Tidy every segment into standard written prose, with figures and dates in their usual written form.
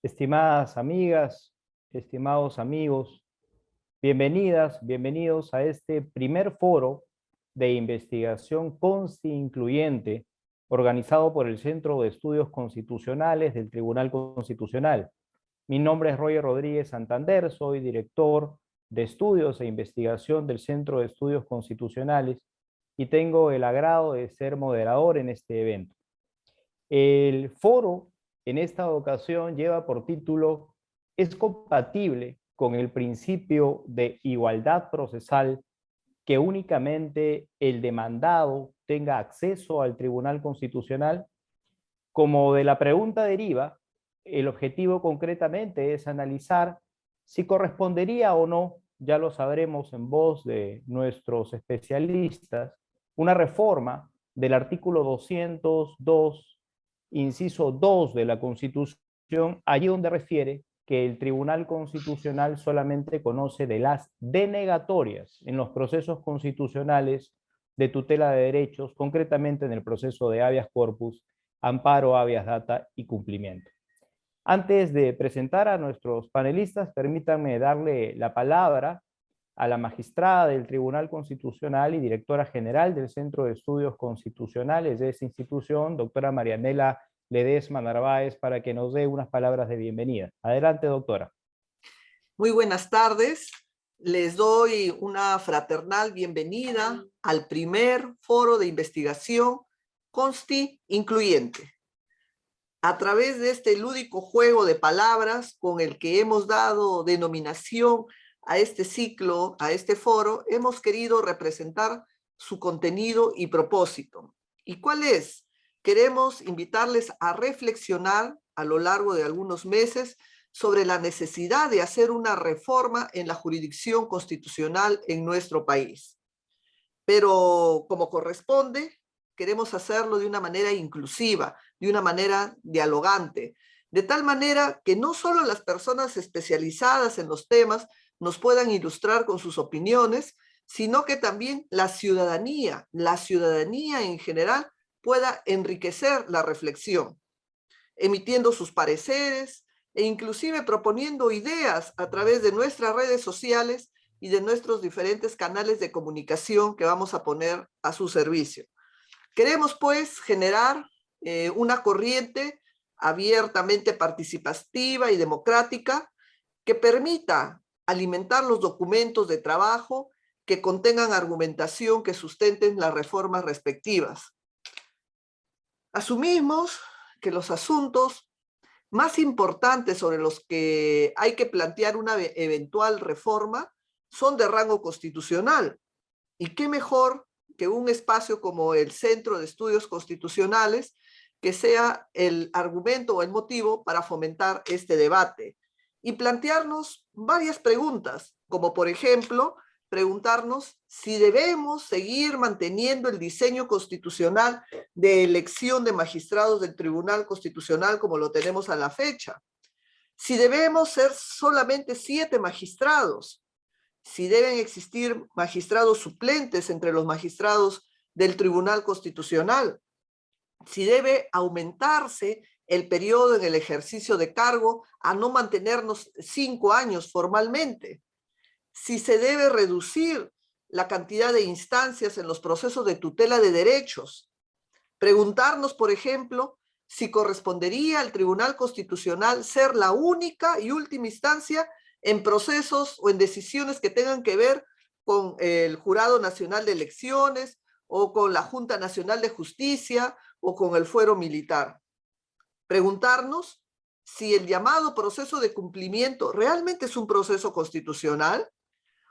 Estimadas amigas, estimados amigos, bienvenidas, bienvenidos a este primer foro de investigación incluyente organizado por el Centro de Estudios Constitucionales del Tribunal Constitucional. Mi nombre es Roger Rodríguez Santander, soy director de Estudios e Investigación del Centro de Estudios Constitucionales y tengo el agrado de ser moderador en este evento. El foro en esta ocasión lleva por título ¿Es compatible con el principio de igualdad procesal que únicamente el demandado tenga acceso al Tribunal Constitucional? Como de la pregunta deriva, el objetivo concretamente es analizar si correspondería o no, ya lo sabremos en voz de nuestros especialistas, una reforma del artículo 202, inciso 2 de la Constitución, allí donde refiere que el Tribunal Constitucional solamente conoce de las denegatorias en los procesos constitucionales de tutela de derechos, concretamente en el proceso de habeas corpus, amparo, habeas data y cumplimiento. Antes de presentar a nuestros panelistas, permítanme darle la palabra a la magistrada del Tribunal Constitucional y directora general del Centro de Estudios Constitucionales de esta institución, doctora Marianela Ledesma Narváez, para que nos dé unas palabras de bienvenida. Adelante, doctora. Muy buenas tardes. Les doy una fraternal bienvenida al primer foro de investigación incluyente. A través de este lúdico juego de palabras con el que hemos dado denominación a este ciclo, a este foro, hemos querido representar su contenido y propósito. ¿Y cuál es? Queremos invitarles a reflexionar a lo largo de algunos meses sobre la necesidad de hacer una reforma en la jurisdicción constitucional en nuestro país. Pero como corresponde, queremos hacerlo de una manera inclusiva, de una manera dialogante, de tal manera que no solo las personas especializadas en los temas nos puedan ilustrar con sus opiniones, sino que también la ciudadanía en general pueda enriquecer la reflexión, emitiendo sus pareceres e inclusive proponiendo ideas a través de nuestras redes sociales y de nuestros diferentes canales de comunicación que vamos a poner a su servicio. Queremos, pues, generar una corriente abiertamente participativa y democrática que permita alimentar los documentos de trabajo que contengan argumentación que sustenten las reformas respectivas. Asumimos que los asuntos más importantes sobre los que hay que plantear una eventual reforma son de rango constitucional. ¿Y qué mejor que un espacio como el Centro de Estudios Constitucionales que sea el argumento o el motivo para fomentar este debate y plantearnos varias preguntas, como por ejemplo, preguntarnos si debemos seguir manteniendo el diseño constitucional de elección de magistrados del Tribunal Constitucional como lo tenemos a la fecha, si debemos ser solamente 7 magistrados, si deben existir magistrados suplentes entre los magistrados del Tribunal Constitucional, si debe aumentarse el periodo en el ejercicio de cargo a no mantenernos 5 años formalmente, si se debe reducir la cantidad de instancias en los procesos de tutela de derechos, preguntarnos, por ejemplo, si correspondería al Tribunal Constitucional ser la única y última instancia en procesos o en decisiones que tengan que ver con el Jurado Nacional de Elecciones o con la Junta Nacional de Justicia o con el fuero militar. Preguntarnos si el llamado proceso de cumplimiento realmente es un proceso constitucional,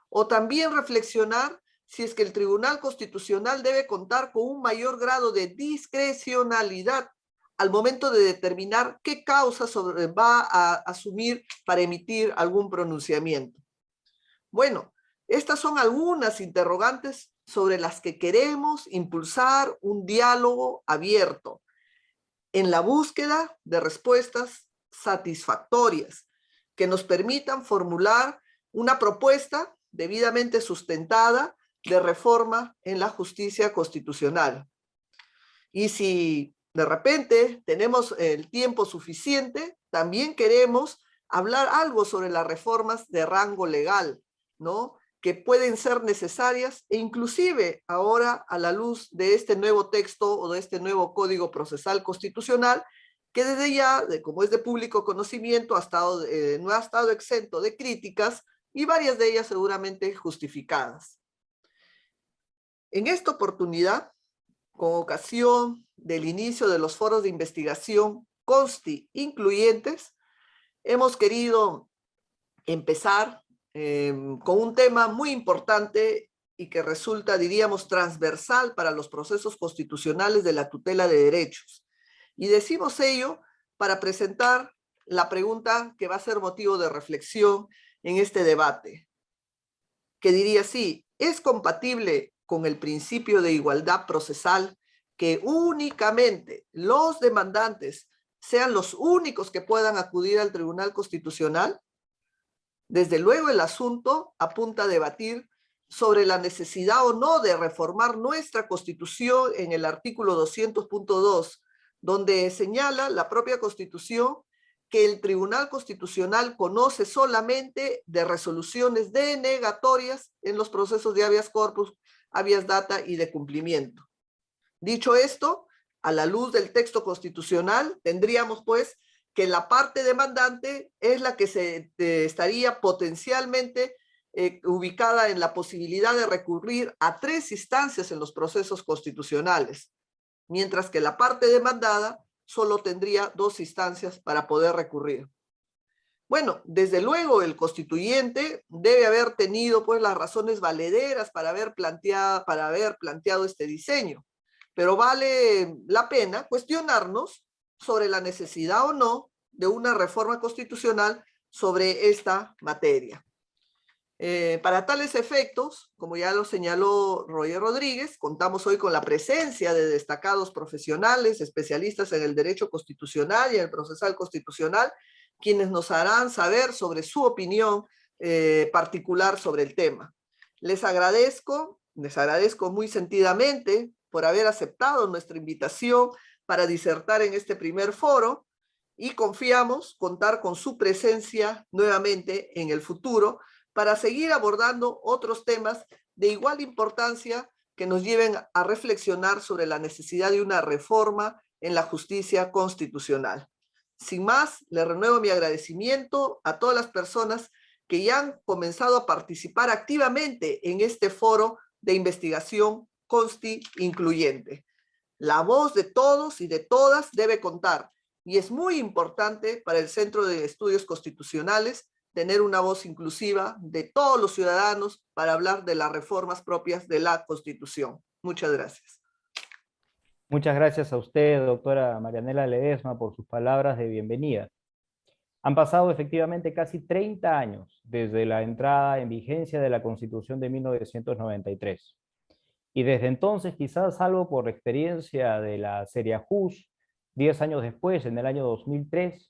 o también reflexionar si es que el Tribunal Constitucional debe contar con un mayor grado de discrecionalidad al momento de determinar qué causa va a asumir para emitir algún pronunciamiento. Bueno, estas son algunas interrogantes sobre las que queremos impulsar un diálogo abierto en la búsqueda de respuestas satisfactorias que nos permitan formular una propuesta debidamente sustentada de reforma en la justicia constitucional. Y si de repente tenemos el tiempo suficiente, también queremos hablar algo sobre las reformas de rango legal, ¿no? Que pueden ser necesarias e inclusive ahora a la luz de este nuevo texto o de este nuevo Código Procesal Constitucional, que desde ya, como es de público conocimiento, no ha estado exento de críticas y varias de ellas seguramente justificadas. En esta oportunidad, con ocasión del inicio de los foros de investigación consti incluyentes, hemos querido empezar con un tema muy importante y que resulta, diríamos, transversal para los procesos constitucionales de la tutela de derechos. Y decimos ello para presentar la pregunta que va a ser motivo de reflexión en este debate, que diría así: ¿es compatible con el principio de igualdad procesal que únicamente los demandantes sean los únicos que puedan acudir al Tribunal Constitucional? Desde luego el asunto apunta a debatir sobre la necesidad o no de reformar nuestra Constitución en el artículo 200.2, donde señala la propia Constitución que el Tribunal Constitucional conoce solamente de resoluciones denegatorias en los procesos de habeas corpus, habeas data y de cumplimiento. Dicho esto, a la luz del texto constitucional, tendríamos pues que la parte demandante es la que estaría potencialmente ubicada en la posibilidad de recurrir a 3 instancias en los procesos constitucionales, mientras que la parte demandada solo tendría 2 instancias para poder recurrir. Bueno, desde luego el constituyente debe haber tenido pues las razones valederas para haber planteado este diseño, pero vale la pena cuestionarnos sobre la necesidad o no de una reforma constitucional sobre esta materia. Para tales efectos, como ya lo señaló Roger Rodríguez, contamos hoy con la presencia de destacados profesionales, especialistas en el derecho constitucional y en el procesal constitucional, quienes nos harán saber sobre su opinión particular sobre el tema. Les agradezco muy sentidamente por haber aceptado nuestra invitación para disertar en este primer foro y confiamos contar con su presencia nuevamente en el futuro para seguir abordando otros temas de igual importancia que nos lleven a reflexionar sobre la necesidad de una reforma en la justicia constitucional. Sin más, le renuevo mi agradecimiento a todas las personas que ya han comenzado a participar activamente en este foro de investigación consti incluyente. La voz de todos y de todas debe contar y es muy importante para el Centro de Estudios Constitucionales tener una voz inclusiva de todos los ciudadanos para hablar de las reformas propias de la Constitución. Muchas gracias. Muchas gracias a usted, doctora Marianela Ledesma, por sus palabras de bienvenida. Han pasado efectivamente casi 30 años desde la entrada en vigencia de la Constitución de 1993. Y desde entonces, quizás salvo por la experiencia de la Seriajus, 10 años después, en el año 2003,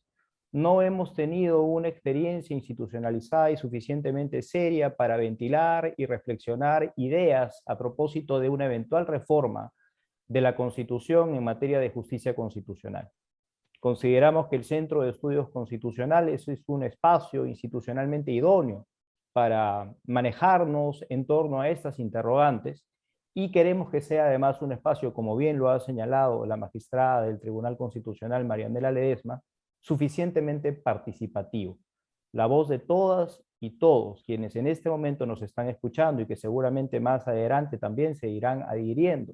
no hemos tenido una experiencia institucionalizada y suficientemente seria para ventilar y reflexionar ideas a propósito de una eventual reforma de la Constitución en materia de justicia constitucional. Consideramos que el Centro de Estudios Constitucionales es un espacio institucionalmente idóneo para manejarnos en torno a estas interrogantes y queremos que sea además un espacio, como bien lo ha señalado la magistrada del Tribunal Constitucional, Marianela Ledesma, suficientemente participativo. La voz de todas y todos quienes en este momento nos están escuchando y que seguramente más adelante también se irán adhiriendo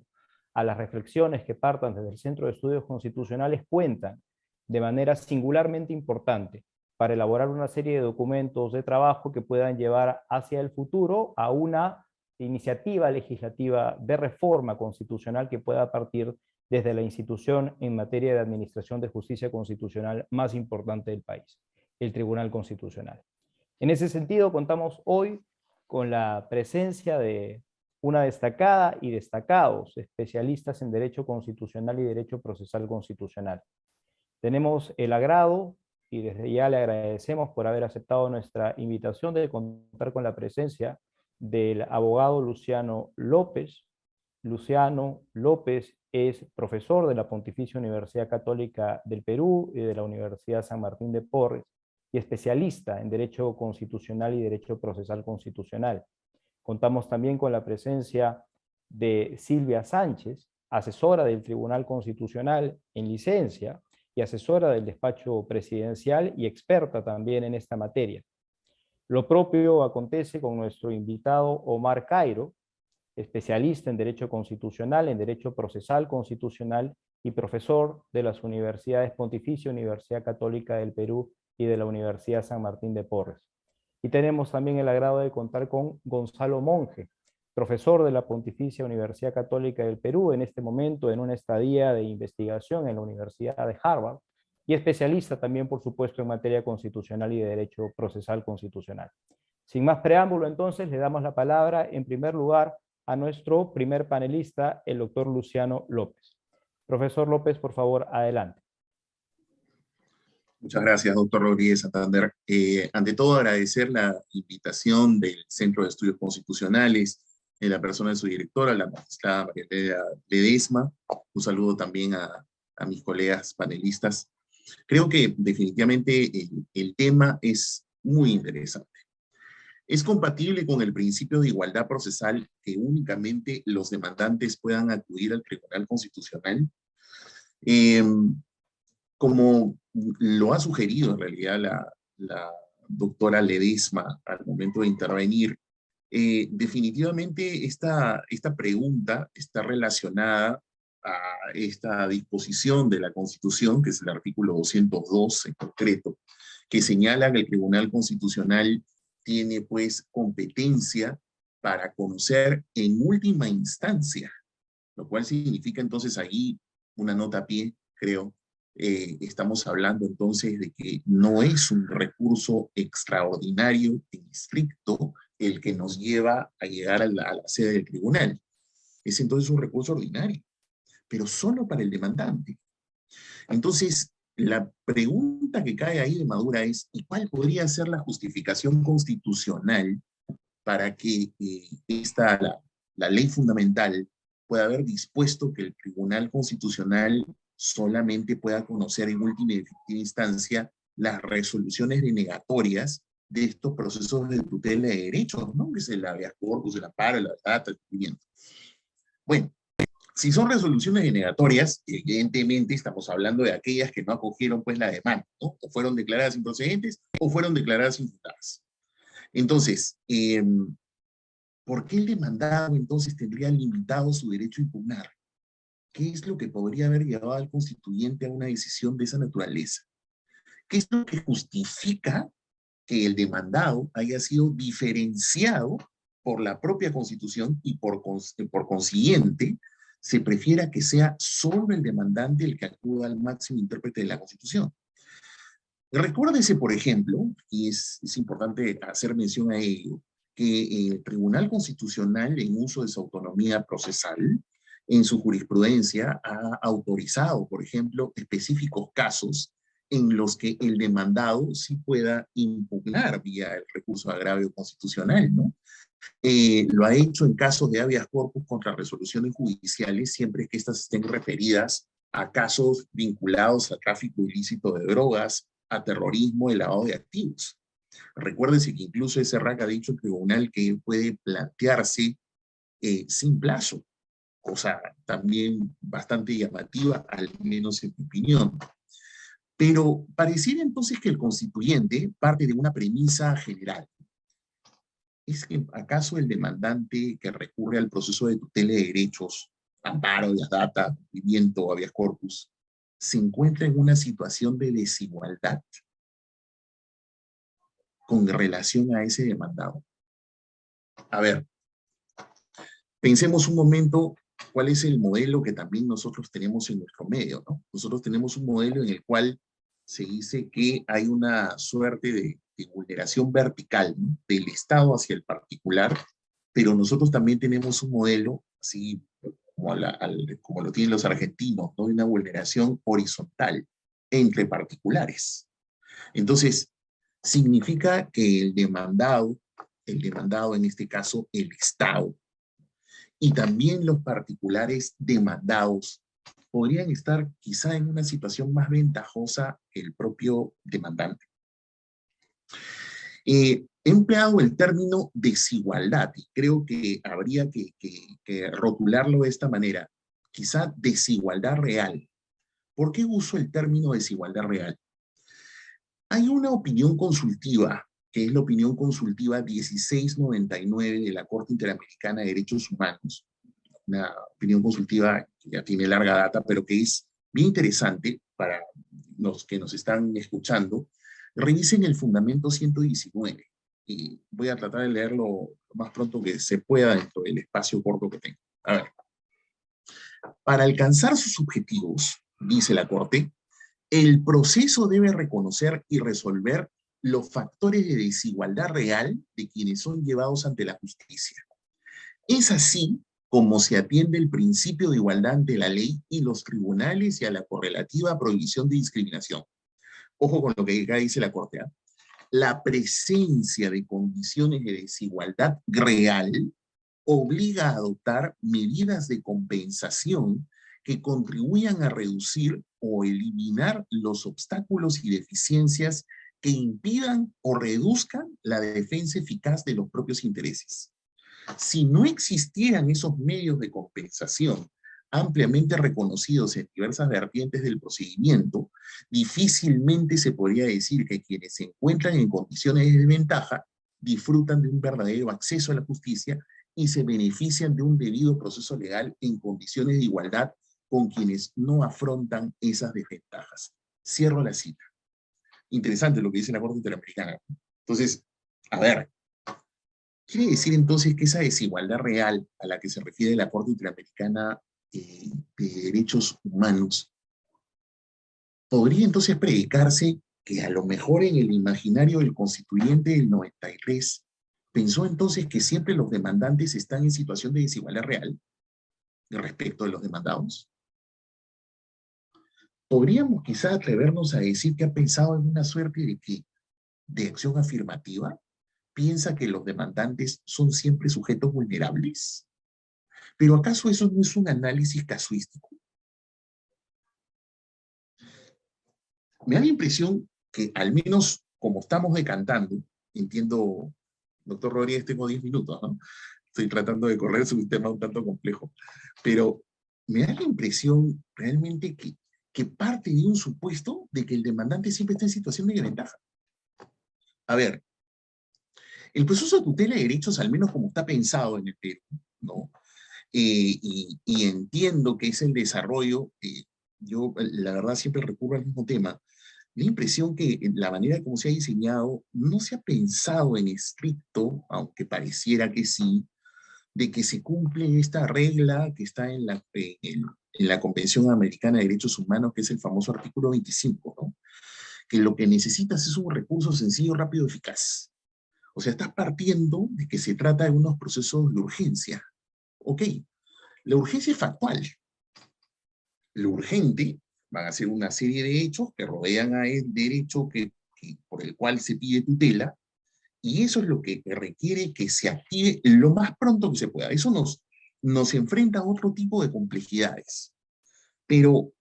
a las reflexiones que partan desde el Centro de Estudios Constitucionales cuentan de manera singularmente importante para elaborar una serie de documentos de trabajo que puedan llevar hacia el futuro a una iniciativa legislativa de reforma constitucional que pueda partir desde la institución en materia de administración de justicia constitucional más importante del país, el Tribunal Constitucional. En ese sentido, contamos hoy con la presencia de una destacada y destacados especialistas en Derecho Constitucional y Derecho Procesal Constitucional. Tenemos el agrado, y desde ya le agradecemos por haber aceptado nuestra invitación, de contar con la presencia del abogado Luciano López. Luciano López es profesor de la Pontificia Universidad Católica del Perú y de la Universidad San Martín de Porres, y especialista en Derecho Constitucional y Derecho Procesal Constitucional. Contamos también con la presencia de Silvia Sánchez, asesora del Tribunal Constitucional en licencia y asesora del despacho presidencial y experta también en esta materia. Lo propio acontece con nuestro invitado Omar Cairo, especialista en Derecho Constitucional, en Derecho Procesal Constitucional y profesor de las Universidades Pontificia Universidad Católica del Perú y de la Universidad San Martín de Porres. Y tenemos también el agrado de contar con Gonzalo Monge, profesor de la Pontificia Universidad Católica del Perú, en este momento en una estadía de investigación en la Universidad de Harvard, y especialista también, por supuesto, en materia constitucional y de derecho procesal constitucional. Sin más preámbulo, entonces, le damos la palabra, en primer lugar, a nuestro primer panelista, el doctor Luciano López. Profesor López, por favor, adelante. Muchas gracias, doctor Rodríguez Santander. Ante todo, agradecer la invitación del Centro de Estudios Constitucionales, en la persona de su directora, la magistrada María Ledesma. Un saludo también a mis colegas panelistas. Creo que definitivamente el tema es muy interesante. Es compatible con el principio de igualdad procesal que únicamente los demandantes puedan acudir al Tribunal Constitucional. Como lo ha sugerido en realidad la doctora Ledesma al momento de intervenir, definitivamente esta pregunta está relacionada a esta disposición de la Constitución, que es el artículo 202 en concreto, que señala que el Tribunal Constitucional tiene pues competencia para conocer en última instancia, lo cual significa entonces ahí una nota a pie, creo. Estamos hablando entonces de que no es un recurso extraordinario en estricto el que nos lleva a llegar a la sede del tribunal. Es entonces un recurso ordinario, pero solo para el demandante. Entonces, la pregunta que cae ahí de Madura es, ¿y cuál podría ser la justificación constitucional para que la ley fundamental pueda haber dispuesto que el Tribunal Constitucional solamente pueda conocer en última y efectiva instancia las resoluciones denegatorias de estos procesos de tutela de derechos, ¿no? Que es el habeas corpus, el amparo, la data, el cumplimiento? Bueno, si son resoluciones denegatorias, evidentemente estamos hablando de aquellas que no acogieron pues la demanda, ¿no? O fueron declaradas improcedentes o fueron declaradas infutadas. Entonces, ¿por qué el demandado entonces tendría limitado su derecho a impugnar? ¿Qué es lo que podría haber llevado al constituyente a una decisión de esa naturaleza? ¿Qué es lo que justifica que el demandado haya sido diferenciado por la propia Constitución y por consiguiente se prefiera que sea solo el demandante el que acuda al máximo intérprete de la Constitución? Recuérdese, por ejemplo, y es importante hacer mención a ello, que el Tribunal Constitucional, en uso de su autonomía procesal, en su jurisprudencia ha autorizado, por ejemplo, específicos casos en los que el demandado sí pueda impugnar vía el recurso de agravio constitucional, ¿no? Lo ha hecho en casos de habeas corpus contra resoluciones judiciales, siempre que estas estén referidas a casos vinculados a tráfico ilícito de drogas, a terrorismo y lavado de activos. Recuérdese que incluso ese RAC ha dicho el tribunal que puede plantearse sin plazo, cosa también bastante llamativa, al menos en mi opinión. Pero pareciera entonces que el constituyente parte de una premisa general. ¿Es que acaso el demandante que recurre al proceso de tutela de derechos, amparo, habeas data, cumplimiento o habeas corpus, se encuentra en una situación de desigualdad con relación a ese demandado? A ver, pensemos un momento cuál es el modelo que también nosotros tenemos en nuestro medio, ¿no? Nosotros tenemos un modelo en el cual se dice que hay una suerte de vulneración vertical, ¿no?, del Estado hacia el particular, pero nosotros también tenemos un modelo, así como lo tienen los argentinos, ¿no?, de una vulneración horizontal entre particulares. Entonces, significa que el demandado en este caso el Estado, y también los particulares demandados podrían estar quizá en una situación más ventajosa que el propio demandante. He empleado el término desigualdad y creo que habría que rotularlo de esta manera. Quizá desigualdad real. ¿Por qué uso el término desigualdad real? Hay una opinión consultiva, que es la opinión consultiva 1699 de la Corte Interamericana de Derechos Humanos, una opinión consultiva que ya tiene larga data, pero que es bien interesante para los que nos están escuchando. Revisen el fundamento 119 y voy a tratar de leerlo lo más pronto que se pueda dentro del espacio corto que tengo. A ver. Para alcanzar sus objetivos, dice la Corte, el proceso debe reconocer y resolver los factores de desigualdad real de quienes son llevados ante la justicia. Es así como se atiende el principio de igualdad ante la ley y los tribunales y a la correlativa prohibición de discriminación. Ojo con lo que acá dice la Corte. La presencia de condiciones de desigualdad real obliga a adoptar medidas de compensación que contribuyan a reducir o eliminar los obstáculos y deficiencias que impidan o reduzcan la defensa eficaz de los propios intereses. Si no existieran esos medios de compensación ampliamente reconocidos en diversas vertientes del procedimiento, difícilmente se podría decir que quienes se encuentran en condiciones de desventaja disfrutan de un verdadero acceso a la justicia y se benefician de un debido proceso legal en condiciones de igualdad con quienes no afrontan esas desventajas. Cierro la cita. Interesante lo que dice la Corte Interamericana. Entonces, a ver, ¿quiere decir entonces que esa desigualdad real a la que se refiere la Corte Interamericana de Derechos Humanos podría entonces predicarse que a lo mejor en el imaginario del constituyente del 93 pensó entonces que siempre los demandantes están en situación de desigualdad real respecto de los demandados? ¿Podríamos quizá atrevernos a decir que ha pensado en una suerte de acción afirmativa? ¿Piensa que los demandantes son siempre sujetos vulnerables? ¿Pero acaso eso no es un análisis casuístico? Me da la impresión que, al menos como estamos decantando, entiendo, doctor Rodríguez, tengo 10 minutos, ¿no? Estoy tratando de correr su tema un tanto complejo, pero me da la impresión realmente que parte de un supuesto de que el demandante siempre está en situación de desventaja. A ver, el proceso de tutela de derechos, al menos como está pensado en el Perú, ¿no? Y entiendo que es el desarrollo, yo la verdad siempre recurro al mismo tema, la impresión que la manera como se ha diseñado no se ha pensado en estricto, aunque pareciera que sí, de que se cumple esta regla que está en la Convención Americana de Derechos Humanos, que es el famoso artículo 25, ¿no? Que lo que necesitas es un recurso sencillo, rápido, eficaz. O sea, estás partiendo de que se trata de unos procesos de urgencia. Ok, la urgencia es factual. Lo urgente van a ser una serie de hechos que rodean a el derecho por el cual se pide tutela, y eso es lo que requiere que se active lo más pronto que se pueda. Eso nos enfrenta a otro tipo de complejidades. Pero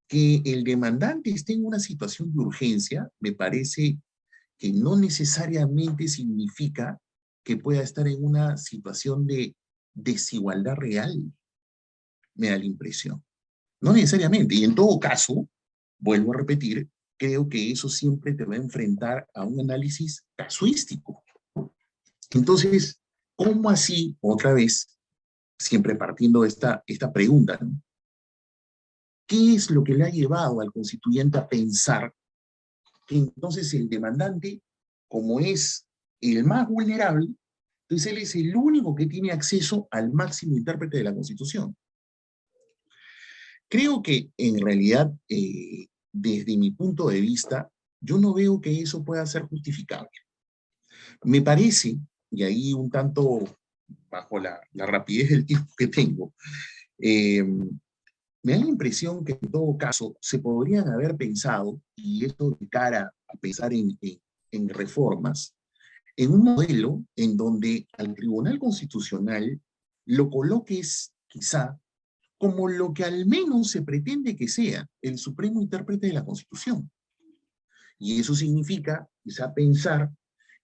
que el demandante esté en una situación de urgencia, me parece que no necesariamente significa que pueda estar en una situación de desigualdad real, me da la impresión. No necesariamente, y en todo caso, vuelvo a repetir, creo que eso siempre te va a enfrentar a un análisis casuístico. Entonces, ¿cómo así, otra vez, siempre partiendo de esta pregunta, ¿no? ¿Qué es lo que le ha llevado al constituyente a pensar que entonces el demandante, como es el más vulnerable, entonces él es el único que tiene acceso al máximo intérprete de la Constitución? Creo que en realidad, desde mi punto de vista, yo no veo que eso pueda ser justificable. Me parece, y ahí un tanto bajo la rapidez del tiempo que tengo, me da la impresión que en todo caso se podrían haber pensado, y esto de cara a pensar en reformas, en un modelo en donde al Tribunal Constitucional lo coloques quizá como lo que al menos se pretende que sea el supremo intérprete de la Constitución. Y eso significa quizá pensar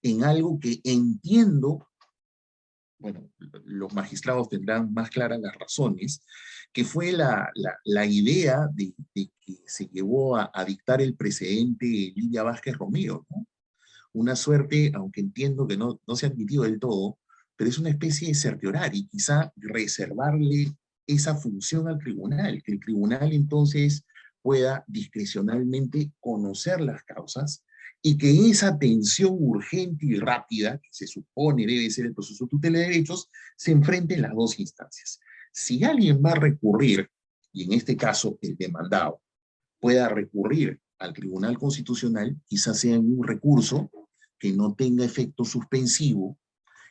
en algo que entiendo, bueno, los magistrados tendrán más claras las razones, que fue la idea de que se llevó a dictar el precedente Lidia Vázquez Romero, ¿no? Una suerte, aunque entiendo que no se ha admitido del todo, pero es una especie de certiorari, quizá reservarle esa función al tribunal, que el tribunal entonces pueda discrecionalmente conocer las causas y que esa atención urgente y rápida, que se supone debe ser el proceso de tutela de derechos, se enfrente en las dos instancias. Si alguien va a recurrir, y en este caso el demandado, pueda recurrir al Tribunal Constitucional, quizás sea un recurso que no tenga efecto suspensivo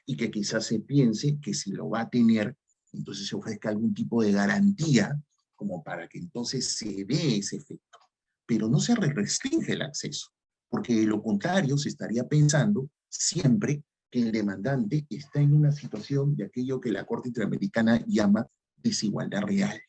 y que quizás se piense que si lo va a tener, entonces se ofrezca algún tipo de garantía como para que entonces se dé ese efecto. Pero no se restringe el acceso, porque de lo contrario se estaría pensando siempre que el demandante está en una situación de aquello que la Corte Interamericana llama desigualdad real.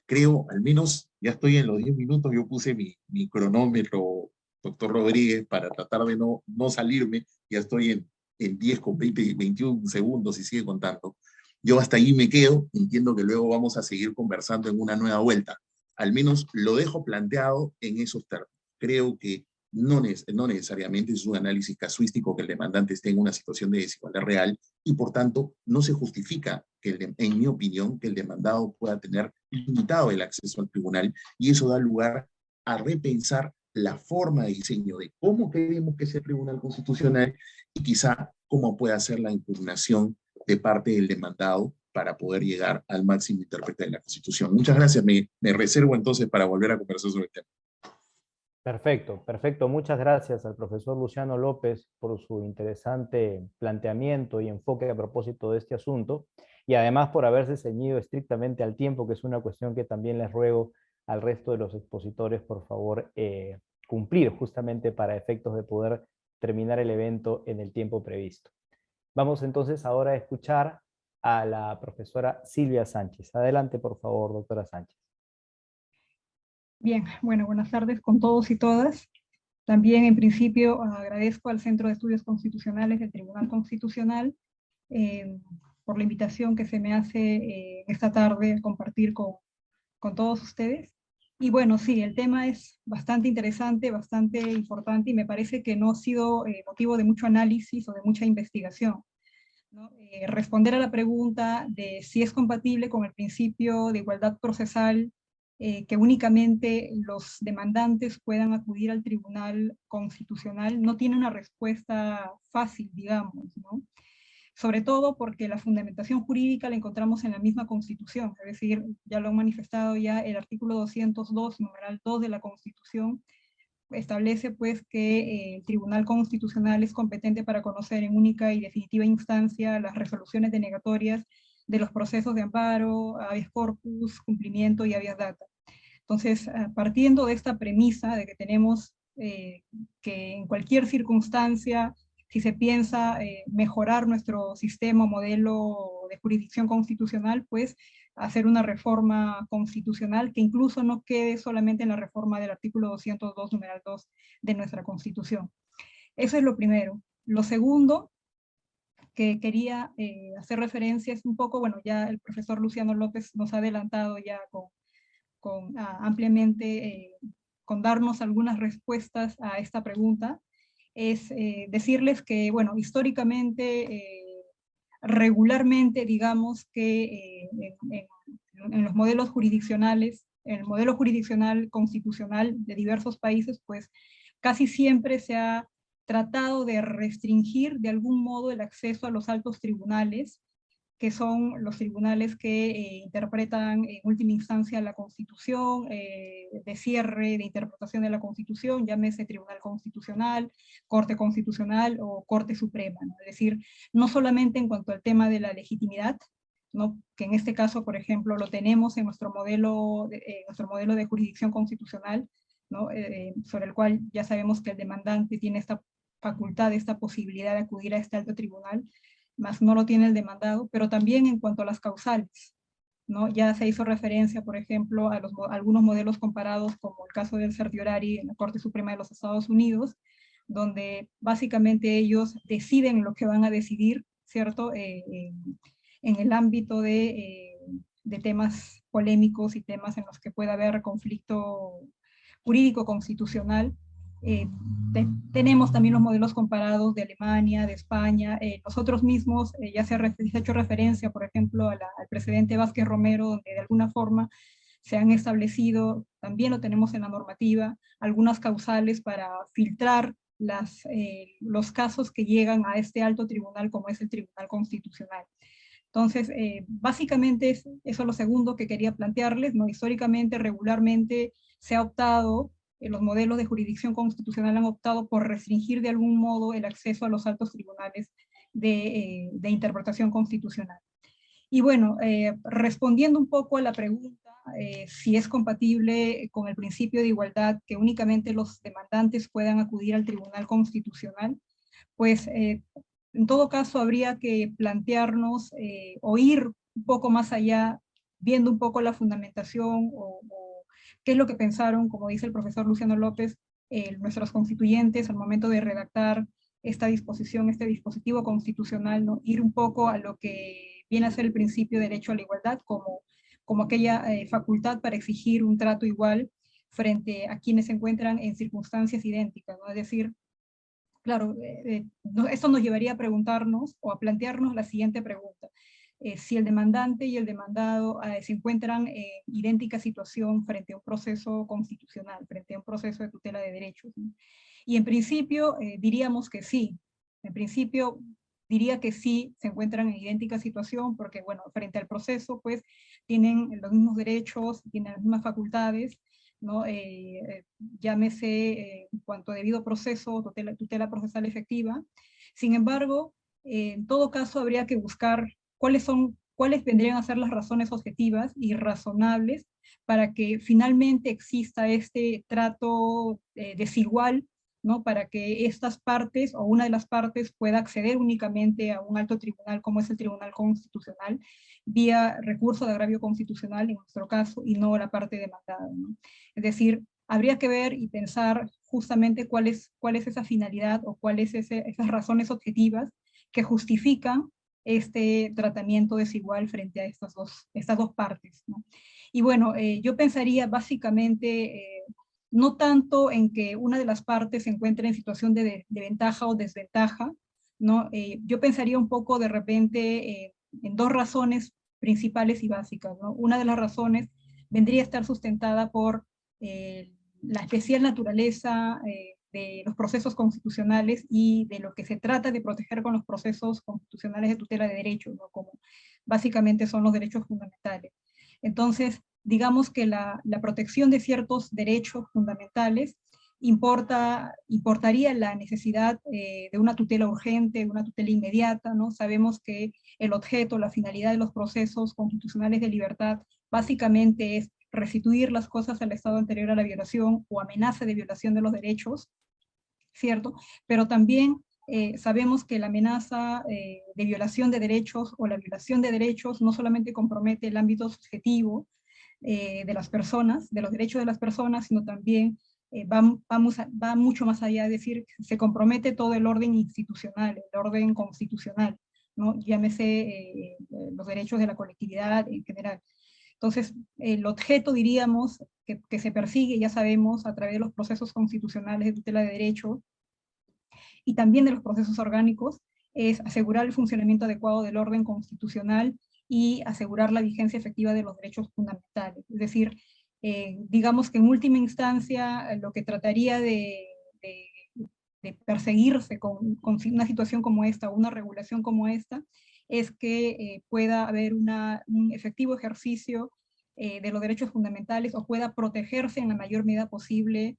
Creo, al menos ya estoy en los 10 minutos, yo puse mi cronómetro, doctor Rodríguez, para tratar de no salirme, ya estoy en 10 con 20, 21 segundos y sigue contando. Yo hasta ahí me quedo, entiendo que luego vamos a seguir conversando en una nueva vuelta. Al menos lo dejo planteado en esos términos. Creo que no necesariamente es un análisis casuístico que el demandante esté en una situación de desigualdad real y por tanto no se justifica, en mi opinión, que el demandado pueda tener limitado el acceso al tribunal y eso da lugar a repensar la forma de diseño de cómo queremos que sea el Tribunal Constitucional y quizá cómo pueda ser la impugnación de parte del demandado para poder llegar al máximo intérprete de la Constitución. Muchas gracias. Me reservo entonces para volver a conversar sobre el tema. Perfecto, perfecto. Muchas gracias al profesor Luciano López por su interesante planteamiento y enfoque a propósito de este asunto y además por haberse ceñido estrictamente al tiempo, que es una cuestión que también les ruego al resto de los expositores, por favor, cumplir justamente para efectos de poder terminar el evento en el tiempo previsto. Vamos entonces ahora a escuchar a la profesora Silvia Sánchez. Adelante, por favor, doctora Sánchez. Bien, bueno, buenas tardes con todos y todas. También, en principio, agradezco al Centro de Estudios Constitucionales del Tribunal Constitucional por la invitación que se me hace esta tarde a compartir con todos ustedes. Y bueno, sí, el tema es bastante interesante, bastante importante, y me parece que no ha sido motivo de mucho análisis o de mucha investigación, ¿no? Responder a la pregunta de si es compatible con el principio de igualdad procesal, que únicamente los demandantes puedan acudir al Tribunal Constitucional, no tiene una respuesta fácil, digamos, ¿no? Sobre todo porque la fundamentación jurídica la encontramos en la misma Constitución, es decir, ya lo han manifestado ya el artículo 202, numeral 2 de la Constitución, establece pues que el Tribunal Constitucional es competente para conocer en única y definitiva instancia las resoluciones denegatorias de los procesos de amparo, habeas corpus, cumplimiento y habeas data. Entonces, partiendo de esta premisa de que tenemos que en cualquier circunstancia, si se piensa mejorar nuestro sistema o modelo de jurisdicción constitucional, pues hacer una reforma constitucional que incluso no quede solamente en la reforma del artículo 202, numeral 2 de nuestra Constitución. Eso es lo primero. Lo segundo que quería hacer referencia es un poco, bueno, ya el profesor Luciano López nos ha adelantado ya ampliamente con darnos algunas respuestas a esta pregunta, es decirles que, bueno, históricamente, regularmente, digamos que en los modelos jurisdiccionales, en el modelo jurisdiccional constitucional de diversos países, pues casi siempre se ha tratado de restringir de algún modo el acceso a los altos tribunales, que son los tribunales que interpretan en última instancia la Constitución, de cierre, de interpretación de la Constitución, llámese Tribunal Constitucional, Corte Constitucional o Corte Suprema, ¿no? Es decir, no solamente en cuanto al tema de la legitimidad, ¿no? Que en este caso, por ejemplo, lo tenemos en nuestro modelo de jurisdicción constitucional, ¿no? Sobre el cual ya sabemos que el demandante tiene esta facultad, esta posibilidad de acudir a este alto tribunal, más no lo tiene el demandado, pero también en cuanto a las causales, ¿no? Ya se hizo referencia, por ejemplo, a algunos modelos comparados, como el caso del certiorari en la Corte Suprema de los Estados Unidos, donde básicamente ellos deciden lo que van a decidir, ¿cierto? En el ámbito de temas polémicos y temas en los que pueda haber conflicto jurídico constitucional. Tenemos también los modelos comparados de Alemania, de España. Nosotros mismos, ya se ha hecho referencia, por ejemplo, al presidente Vázquez Romero, donde de alguna forma se han establecido, también lo tenemos en la normativa, algunas causales para filtrar los casos que llegan a este alto tribunal, como es el Tribunal Constitucional. Entonces, básicamente eso es lo segundo que quería plantearles, ¿no? Históricamente, regularmente se ha optado, los modelos de jurisdicción constitucional han optado por restringir de algún modo el acceso a los altos tribunales de interpretación constitucional. Y bueno, respondiendo un poco a la pregunta, si es compatible con el principio de igualdad que únicamente los demandantes puedan acudir al Tribunal Constitucional, pues en todo caso habría que plantearnos o ir un poco más allá, viendo un poco la fundamentación o qué es lo que pensaron, como dice el profesor Luciano López, nuestros constituyentes al momento de redactar esta disposición, este dispositivo constitucional, ¿no? Ir un poco a lo que viene a ser el principio de derecho a la igualdad, como aquella facultad para exigir un trato igual frente a quienes se encuentran en circunstancias idénticas, ¿no? Es decir, claro, esto nos llevaría a preguntarnos o a plantearnos la siguiente pregunta. Si el demandante y el demandado se encuentran en idéntica situación frente a un proceso constitucional, frente a un proceso de tutela de derechos, ¿no? Y en principio diríamos que sí. En principio diría que sí se encuentran en idéntica situación porque, bueno, frente al proceso, pues, tienen los mismos derechos, tienen las mismas facultades, ¿no? Llámese en cuanto a debido proceso, tutela procesal efectiva. Sin embargo, en todo caso habría que buscar cuáles vendrían a ser las razones objetivas y razonables para que finalmente exista este trato desigual, ¿no? Para que estas partes o una de las partes pueda acceder únicamente a un alto tribunal como es el Tribunal Constitucional vía recurso de agravio constitucional en nuestro caso y no la parte demandada, ¿no? Es decir, habría que ver y pensar justamente cuál es esa finalidad o cuáles esas razones objetivas que justifican este tratamiento desigual frente a estas dos partes, ¿no? Y bueno, yo pensaría básicamente no tanto en que una de las partes se encuentre en situación de ventaja o desventaja, ¿no? Yo pensaría un poco de repente en dos razones principales y básicas, ¿no? Una de las razones vendría a estar sustentada por la especial naturaleza de los procesos constitucionales y de lo que se trata de proteger con los procesos constitucionales de tutela de derechos, ¿no? Como básicamente son los derechos fundamentales. Entonces, digamos que la protección de ciertos derechos fundamentales importaría la necesidad de una tutela urgente, de una tutela inmediata, ¿no? Sabemos que el objeto, la finalidad de los procesos constitucionales de libertad básicamente es restituir las cosas al estado anterior a la violación o amenaza de violación de los derechos, ¿cierto? Pero también sabemos que la amenaza de violación de derechos o la violación de derechos no solamente compromete el ámbito subjetivo de las personas, de los derechos de las personas, sino también va mucho más allá, es decir, se compromete todo el orden institucional, el orden constitucional, ¿no? Llámese los derechos de la colectividad en general. Entonces, el objeto, diríamos, que se persigue, ya sabemos, a través de los procesos constitucionales de tutela de derechos y también de los procesos orgánicos, es asegurar el funcionamiento adecuado del orden constitucional y asegurar la vigencia efectiva de los derechos fundamentales. Es decir, digamos que en última instancia lo que trataría de perseguirse con una situación como esta, una regulación como esta, es que pueda haber un efectivo ejercicio de los derechos fundamentales o pueda protegerse en la mayor medida posible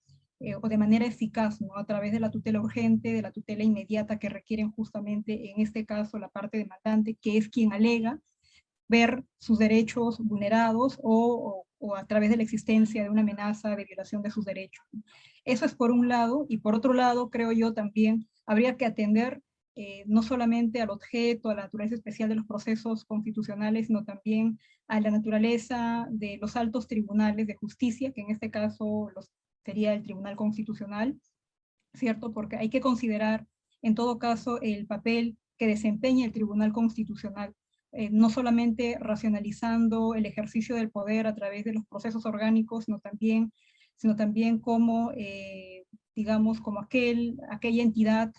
o de manera eficaz, ¿no? A través de la tutela urgente, de la tutela inmediata que requieren justamente en este caso la parte demandante, que es quien alega ver sus derechos vulnerados o a través de la existencia de una amenaza de violación de sus derechos. Eso es por un lado, y por otro lado creo yo también habría que atender no solamente al objeto, a la naturaleza especial de los procesos constitucionales, sino también a la naturaleza de los altos tribunales de justicia, que en este caso sería el Tribunal Constitucional, ¿cierto? Porque hay que considerar, en todo caso, el papel que desempeña el Tribunal Constitucional, no solamente racionalizando el ejercicio del poder a través de los procesos orgánicos, sino también como, digamos, como aquella entidad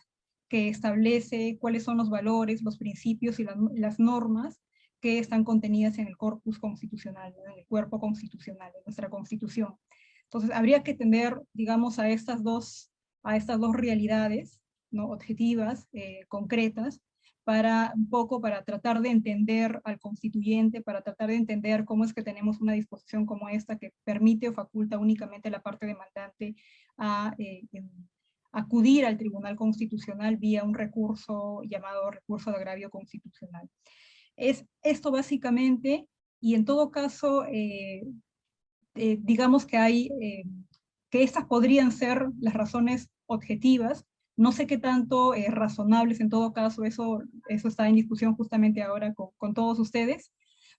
que establece cuáles son los valores, los principios y las normas que están contenidas en el corpus constitucional, ¿no? En el cuerpo constitucional, en nuestra Constitución. Entonces, habría que tender, digamos, a estas dos realidades, ¿no? Objetivas, concretas, para un poco para tratar de entender al constituyente, para tratar de entender cómo es que tenemos una disposición como esta que permite o faculta únicamente a la parte demandante a acudir al Tribunal Constitucional vía un recurso llamado recurso de agravio constitucional. Es esto básicamente, y en todo caso, digamos que que estas podrían ser las razones objetivas, no sé qué tanto razonables en todo caso, eso está en discusión justamente ahora con todos ustedes,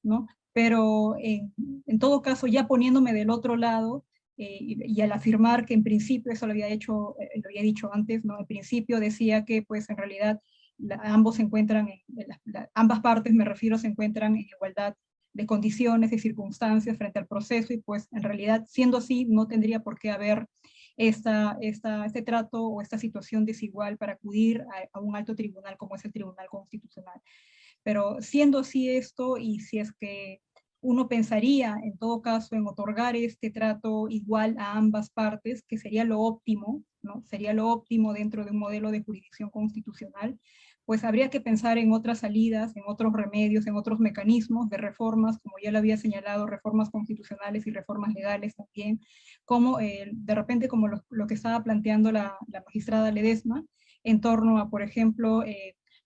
¿no? Pero en todo caso, ya poniéndome del otro lado, y al afirmar que en principio, eso lo había dicho antes, ¿no? En principio decía que pues en realidad ambos se encuentran, ambas partes me refiero, se encuentran en igualdad de condiciones, de circunstancias frente al proceso, y pues en realidad siendo así no tendría por qué haber este trato o esta situación desigual para acudir a un alto tribunal como es el Tribunal Constitucional. Pero siendo así esto, y si es que uno pensaría en todo caso en otorgar este trato igual a ambas partes, que sería lo óptimo, ¿no? Sería lo óptimo dentro de un modelo de jurisdicción constitucional, pues habría que pensar en otras salidas, en otros remedios, en otros mecanismos de reformas, como ya lo había señalado, reformas constitucionales y reformas legales también, como de repente como lo que estaba planteando la magistrada Ledesma, en torno a, por ejemplo,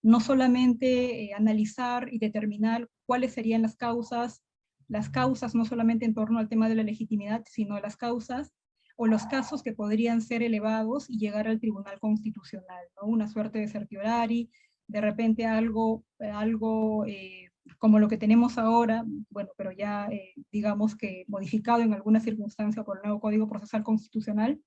no solamente analizar y determinar cuáles serían las causas no solamente en torno al tema de la legitimidad, sino las causas o los casos que podrían ser elevados y llegar al Tribunal Constitucional, ¿no? Una suerte de certiorari, de repente algo como lo que tenemos ahora, bueno, pero ya digamos que modificado en alguna circunstancia por el nuevo Código Procesal Constitucional.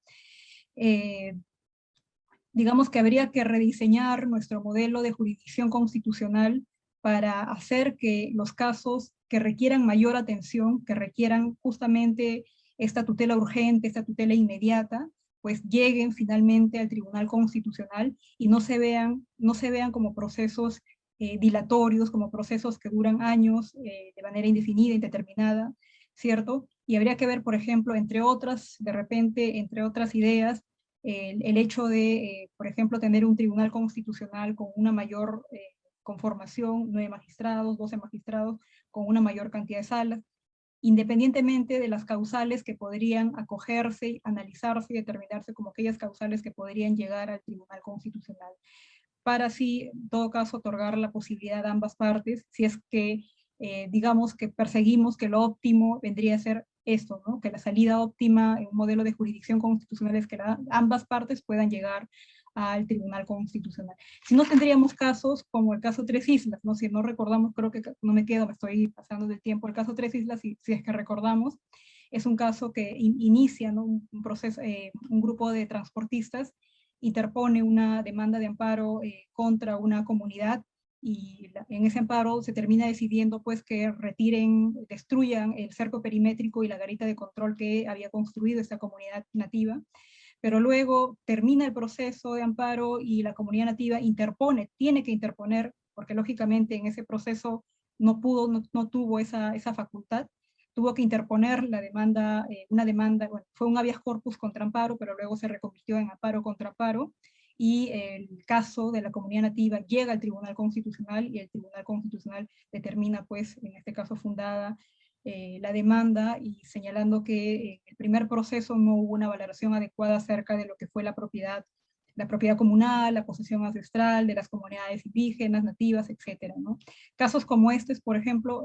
Digamos que habría que rediseñar nuestro modelo de jurisdicción constitucional para hacer que los casos que requieran mayor atención, que requieran justamente esta tutela urgente, esta tutela inmediata, pues lleguen finalmente al Tribunal Constitucional y no se vean como procesos dilatorios, como procesos que duran años de manera indefinida, indeterminada, ¿cierto? Y habría que ver, por ejemplo, entre otras ideas, el hecho de, por ejemplo, tener un Tribunal Constitucional con una mayor conformación, 9 magistrados, 12 magistrados, con una mayor cantidad de salas, independientemente de las causales que podrían acogerse, analizarse y determinarse como aquellas causales que podrían llegar al Tribunal Constitucional, para así, en todo caso, otorgar la posibilidad a ambas partes, si es que, digamos, que perseguimos que lo óptimo vendría a ser esto, ¿no? Que la salida óptima en un modelo de jurisdicción constitucional es que ambas partes puedan llegar al Tribunal Constitucional. Si no, tendríamos casos como el caso Tres Islas, ¿no? Si no recordamos, creo que no me estoy pasando del tiempo, el caso Tres Islas, si es que recordamos, es un caso que inicia, ¿no? un proceso, un grupo de transportistas interpone una demanda de amparo contra una comunidad, y en ese amparo se termina decidiendo pues que destruyan el cerco perimétrico y la garita de control que había construido esta comunidad nativa, pero luego termina el proceso de amparo y la comunidad nativa tiene que interponer, porque lógicamente en ese proceso no tuvo esa facultad, tuvo que interponer una demanda, bueno, fue un habeas corpus contra amparo, pero luego se reconvirtió en amparo contra amparo, y el caso de la comunidad nativa llega al Tribunal Constitucional, y el Tribunal Constitucional determina, pues, en este caso fundada la demanda, y señalando que en el primer proceso no hubo una valoración adecuada acerca de lo que fue la propiedad comunal, la posesión ancestral de las comunidades indígenas, nativas, etcétera, ¿no? Casos como estos, por ejemplo,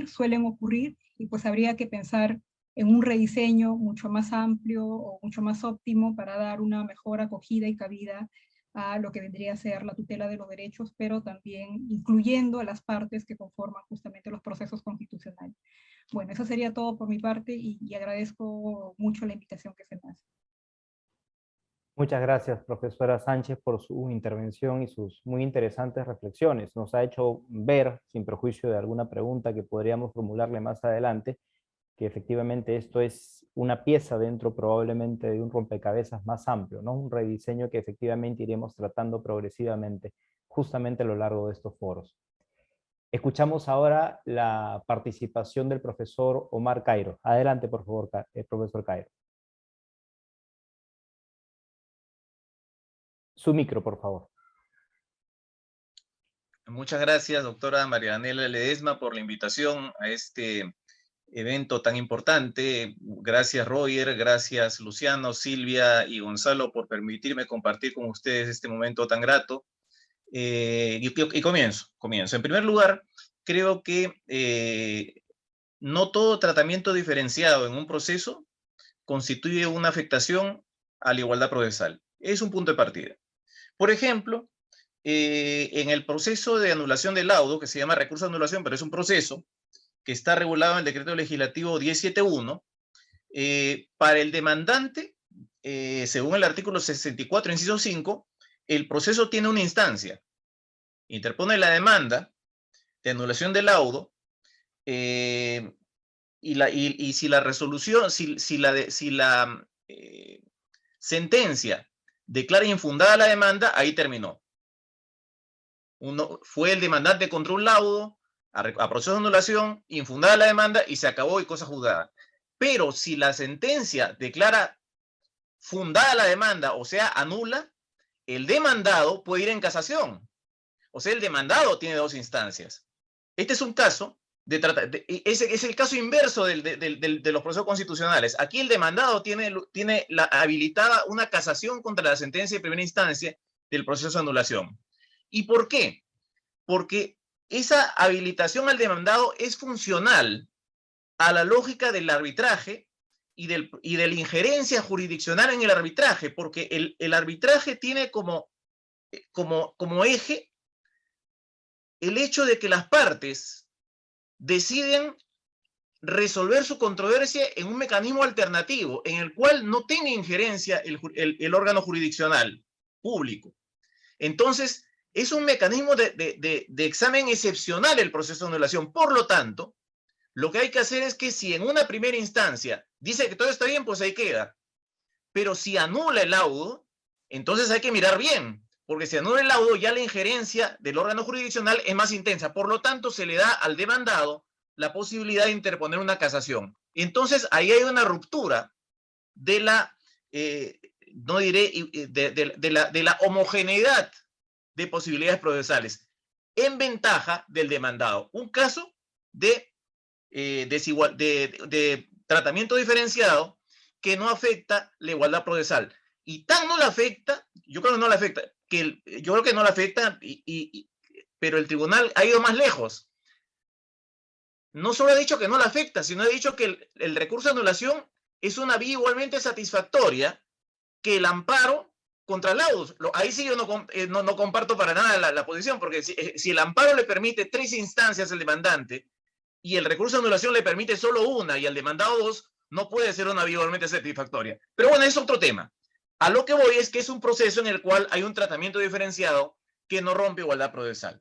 suelen ocurrir, y pues habría que pensar en un rediseño mucho más amplio o mucho más óptimo para dar una mejor acogida y cabida a lo que vendría a ser la tutela de los derechos, pero también incluyendo a las partes que conforman justamente los procesos constitucionales. Bueno, eso sería todo por mi parte y agradezco mucho la invitación que se me hace. Muchas gracias, profesora Sánchez, por su intervención y sus muy interesantes reflexiones. Nos ha hecho ver, sin perjuicio de alguna pregunta que podríamos formularle más adelante, que efectivamente esto es una pieza dentro probablemente de un rompecabezas más amplio, ¿no? Un rediseño que efectivamente iremos tratando progresivamente, justamente a lo largo de estos foros. Escuchamos ahora la participación del profesor Omar Cairo. Adelante, por favor, profesor Cairo. Su micro, por favor. Muchas gracias, doctora María Daniela Ledesma, por la invitación a este evento tan importante. Gracias, Roger, gracias, Luciano, Silvia y Gonzalo, por permitirme compartir con ustedes este momento tan grato. Y comienzo. En primer lugar, creo que no todo tratamiento diferenciado en un proceso constituye una afectación a la igualdad procesal. Es un punto de partida. Por ejemplo, en el proceso de anulación del laudo, que se llama recurso de anulación, pero es un proceso que está regulado en el decreto legislativo 1071, para el demandante, según el artículo 64, inciso 5, el proceso tiene una instancia. Interpone la demanda de anulación del laudo, y si la resolución, si la sentencia declara infundada la demanda, ahí terminó. Fue el demandante contra un laudo, a proceso de anulación, infundada la demanda y se acabó y cosa juzgada. Pero si la sentencia declara fundada la demanda, o sea, anula, el demandado puede ir en casación. O sea, el demandado tiene dos instancias. Este es un caso, es el caso inverso de los procesos constitucionales. Aquí el demandado tiene habilitada una casación contra la sentencia de primera instancia del proceso de anulación. ¿Y por qué? Porque esa habilitación al demandado es funcional a la lógica del arbitraje y de la injerencia jurisdiccional en el arbitraje, porque el arbitraje tiene como eje el hecho de que las partes deciden resolver su controversia en un mecanismo alternativo, en el cual no tenga injerencia el órgano jurisdiccional público. Entonces, es un mecanismo de examen excepcional el proceso de anulación. Por lo tanto, lo que hay que hacer es que si en una primera instancia dice que todo está bien, pues ahí queda. Pero si anula el laudo, entonces hay que mirar bien, porque si anula el laudo, ya la injerencia del órgano jurisdiccional es más intensa. Por lo tanto, se le da al demandado la posibilidad de interponer una casación. Entonces, ahí hay una ruptura de la, no diré, de la homogeneidad de posibilidades procesales en ventaja del demandado. Un caso de tratamiento diferenciado que no afecta la igualdad procesal. Y tan no la afecta, yo creo que no la afecta, pero el tribunal ha ido más lejos. No solo ha dicho que no la afecta, sino ha dicho que el recurso de anulación es una vía igualmente satisfactoria que el amparo contra laudos. Ahí sí yo no comparto para nada la posición, porque si el amparo le permite 3 instancias al demandante y el recurso de anulación le permite solo una y al demandado 2, no puede ser una vía igualmente satisfactoria. Pero bueno, es otro tema. A lo que voy es que es un proceso en el cual hay un tratamiento diferenciado que no rompe igualdad procesal.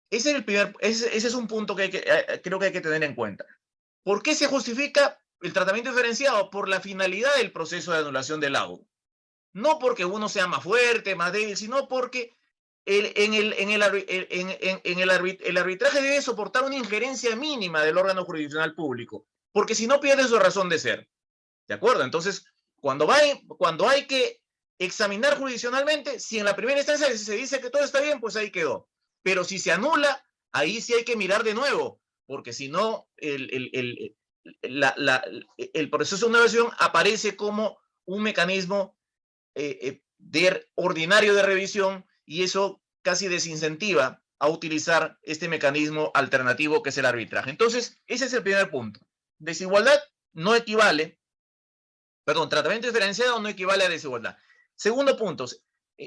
Ese es un punto que creo que hay que tener en cuenta. ¿Por qué se justifica el tratamiento diferenciado? Por la finalidad del proceso de anulación del laudo. No porque uno sea más fuerte, más débil, sino porque el arbitraje debe soportar una injerencia mínima del órgano jurisdiccional público, porque si no pierde su razón de ser. ¿De acuerdo? Entonces, cuando hay que examinar jurisdiccionalmente, si en la primera instancia se dice que todo está bien, pues ahí quedó. Pero si se anula, ahí sí hay que mirar de nuevo, porque si no, el proceso de anulación aparece como un mecanismo ordinario de revisión y eso casi desincentiva a utilizar este mecanismo alternativo que es el arbitraje. Entonces, ese es el primer punto. Desigualdad no equivale, tratamiento diferenciado no equivale a desigualdad. Segundo punto,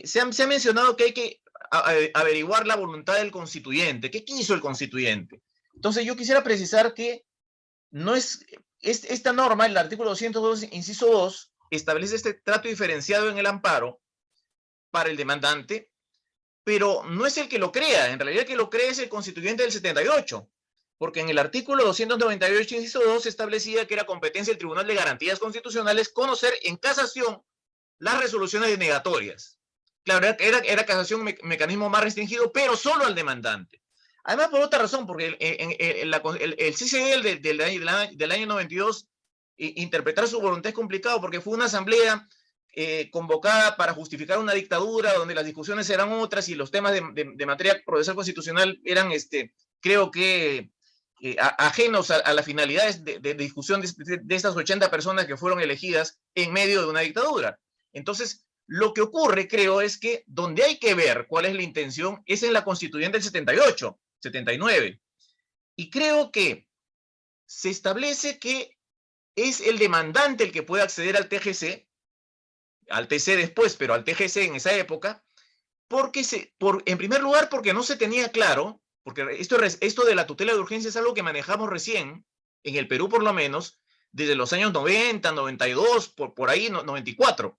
se ha mencionado que hay que averiguar la voluntad del constituyente. ¿Qué quiso el constituyente? Entonces yo quisiera precisar que no es esta norma, el artículo 202, inciso 2, establece este trato diferenciado en el amparo para el demandante, pero no es el que lo crea. En realidad el que lo crea es el constituyente del 78, porque en el artículo 298, inciso 2, se establecía que era competencia del Tribunal de Garantías Constitucionales conocer en casación las resoluciones denegatorias. Claro, era casación un mecanismo más restringido, pero solo al demandante. Además, por otra razón, porque el CCE del año 92, interpretar su voluntad es complicado, porque fue una asamblea convocada para justificar una dictadura, donde las discusiones eran otras y los temas de materia procesal constitucional eran, creo que, ajenos a las finalidades de discusión de estas 80 personas que fueron elegidas en medio de una dictadura. Entonces, lo que ocurre, creo, es que donde hay que ver cuál es la intención es en la constituyente del 78, 79. Y creo que se establece que es el demandante el que puede acceder al TGC, al TC después, pero al TGC en esa época, porque en primer lugar, porque no se tenía claro, porque esto de la tutela de urgencia es algo que manejamos recién, en el Perú por lo menos, desde los años 90, 92, por ahí, 94.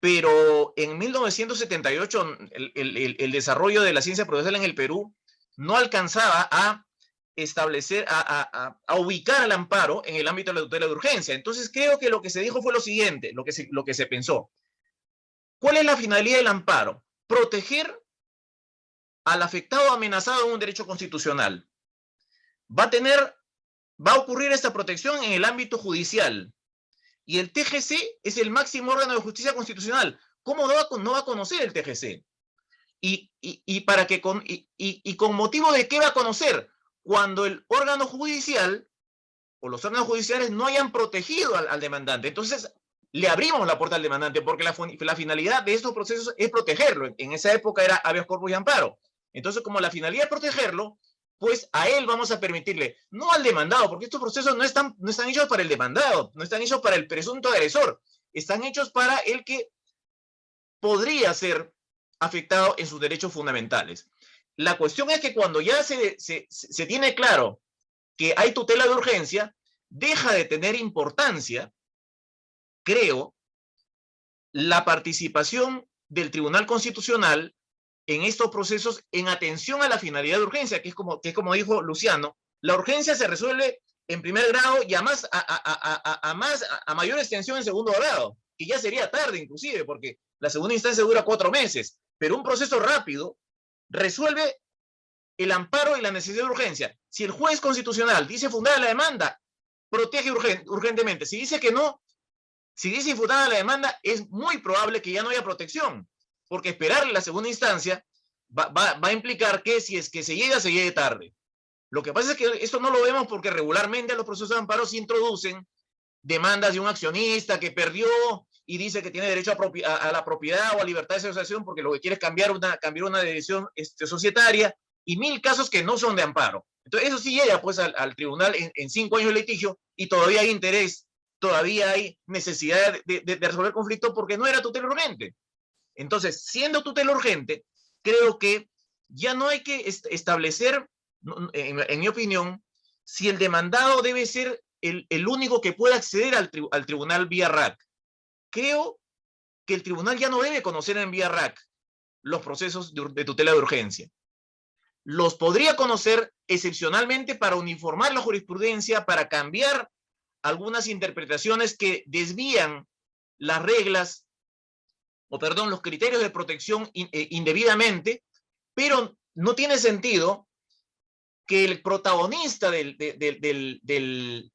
Pero en 1978 el desarrollo de la ciencia procesal en el Perú no alcanzaba a establecer, a ubicar al amparo en el ámbito de la tutela de urgencia. Entonces creo que lo que se dijo fue lo siguiente, lo que se pensó. ¿Cuál es la finalidad del amparo? Proteger al afectado amenazado en un derecho constitucional. Va a ocurrir esta protección en el ámbito judicial. Y el TGC es el máximo órgano de justicia constitucional. ¿Cómo no va a conocer el TGC? ¿Y con motivo de qué va a conocer? Cuando el órgano judicial o los órganos judiciales no hayan protegido al demandante. Entonces, le abrimos la puerta al demandante, porque la finalidad de estos procesos es protegerlo. En esa época era habeas corpus y amparo. Entonces, como la finalidad es protegerlo, pues a él vamos a permitirle, no al demandado, porque estos procesos no están hechos para el demandado, no están hechos para el presunto agresor, están hechos para el que podría ser afectado en sus derechos fundamentales. La cuestión es que cuando ya se tiene claro que hay tutela de urgencia, deja de tener importancia, creo, la participación del Tribunal Constitucional en estos procesos en atención a la finalidad de urgencia, que es como dijo Luciano, la urgencia se resuelve en primer grado y a mayor extensión en segundo grado, que ya sería tarde inclusive, porque la segunda instancia dura 4 meses, pero un proceso rápido resuelve el amparo y la necesidad de urgencia. Si el juez constitucional dice fundada la demanda, protege urgentemente. Si dice que no, si dice infundada la demanda, es muy probable que ya no haya protección, porque esperarle la segunda instancia va a implicar que si es que se llegue tarde. Lo que pasa es que esto no lo vemos porque regularmente los procesos de amparo se introducen demandas de un accionista que perdió y dice que tiene derecho a la propiedad o a libertad de asociación porque lo que quiere es cambiar una decisión societaria, y 1000 casos que no son de amparo. Entonces eso sí llega pues al tribunal en 5 años de litigio y todavía hay interés, todavía hay necesidad de resolver conflicto porque no era tutela urgente. Entonces, siendo tutela urgente, creo que ya no hay que establecer, en mi opinión, si el demandado debe ser el único que pueda acceder al tribunal vía RAC. Creo que el tribunal ya no debe conocer en vía RAC los procesos de tutela de urgencia. Los podría conocer excepcionalmente para uniformar la jurisprudencia, para cambiar algunas interpretaciones que desvían las reglas, los criterios de protección indebidamente, pero no tiene sentido que el protagonista del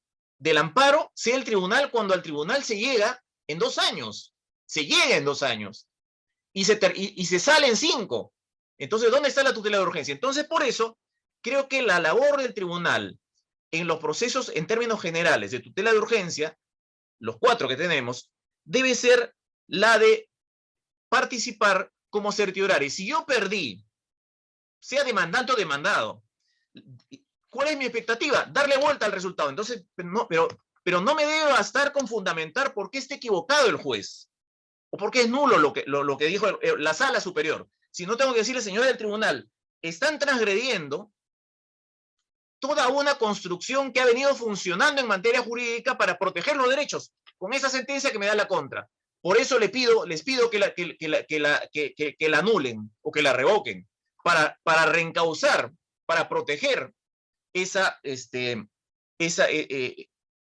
amparo sea el tribunal cuando al tribunal se llega en 2 años. Se llega en 2 años y se sale en 5. Entonces, ¿dónde está la tutela de urgencia? Entonces, por eso, creo que la labor del tribunal en los procesos, en términos generales, de tutela de urgencia, los 4 que tenemos, debe ser la de participar como certiorari. Si yo perdí, sea demandante o demandado, ¿cuál es mi expectativa? Darle vuelta al resultado. Entonces, pero no me debe bastar con fundamentar por qué está equivocado el juez. o porque es nulo lo que dijo la sala superior, sino tengo que decirle, señores del tribunal, están transgrediendo toda una construcción que ha venido funcionando en materia jurídica para proteger los derechos, con esa sentencia que me da la contra. Por eso les pido que la anulen o que la revoquen, para reencauzar, para proteger esa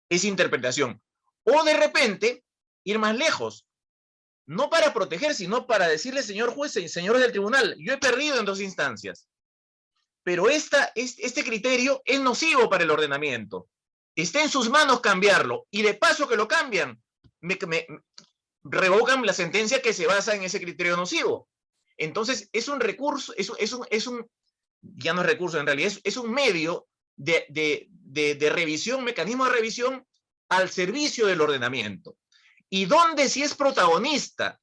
interpretación. O de repente, ir más lejos, no para proteger, sino para decirle, señor juez y señores del tribunal, yo he perdido en 2 instancias, pero este criterio es nocivo para el ordenamiento. Está en sus manos cambiarlo, y de paso que lo cambian, me revocan la sentencia que se basa en ese criterio nocivo. Entonces, es un recurso, ya no es recurso en realidad, es un medio de revisión, mecanismo de revisión al servicio del ordenamiento. Y donde sí es protagonista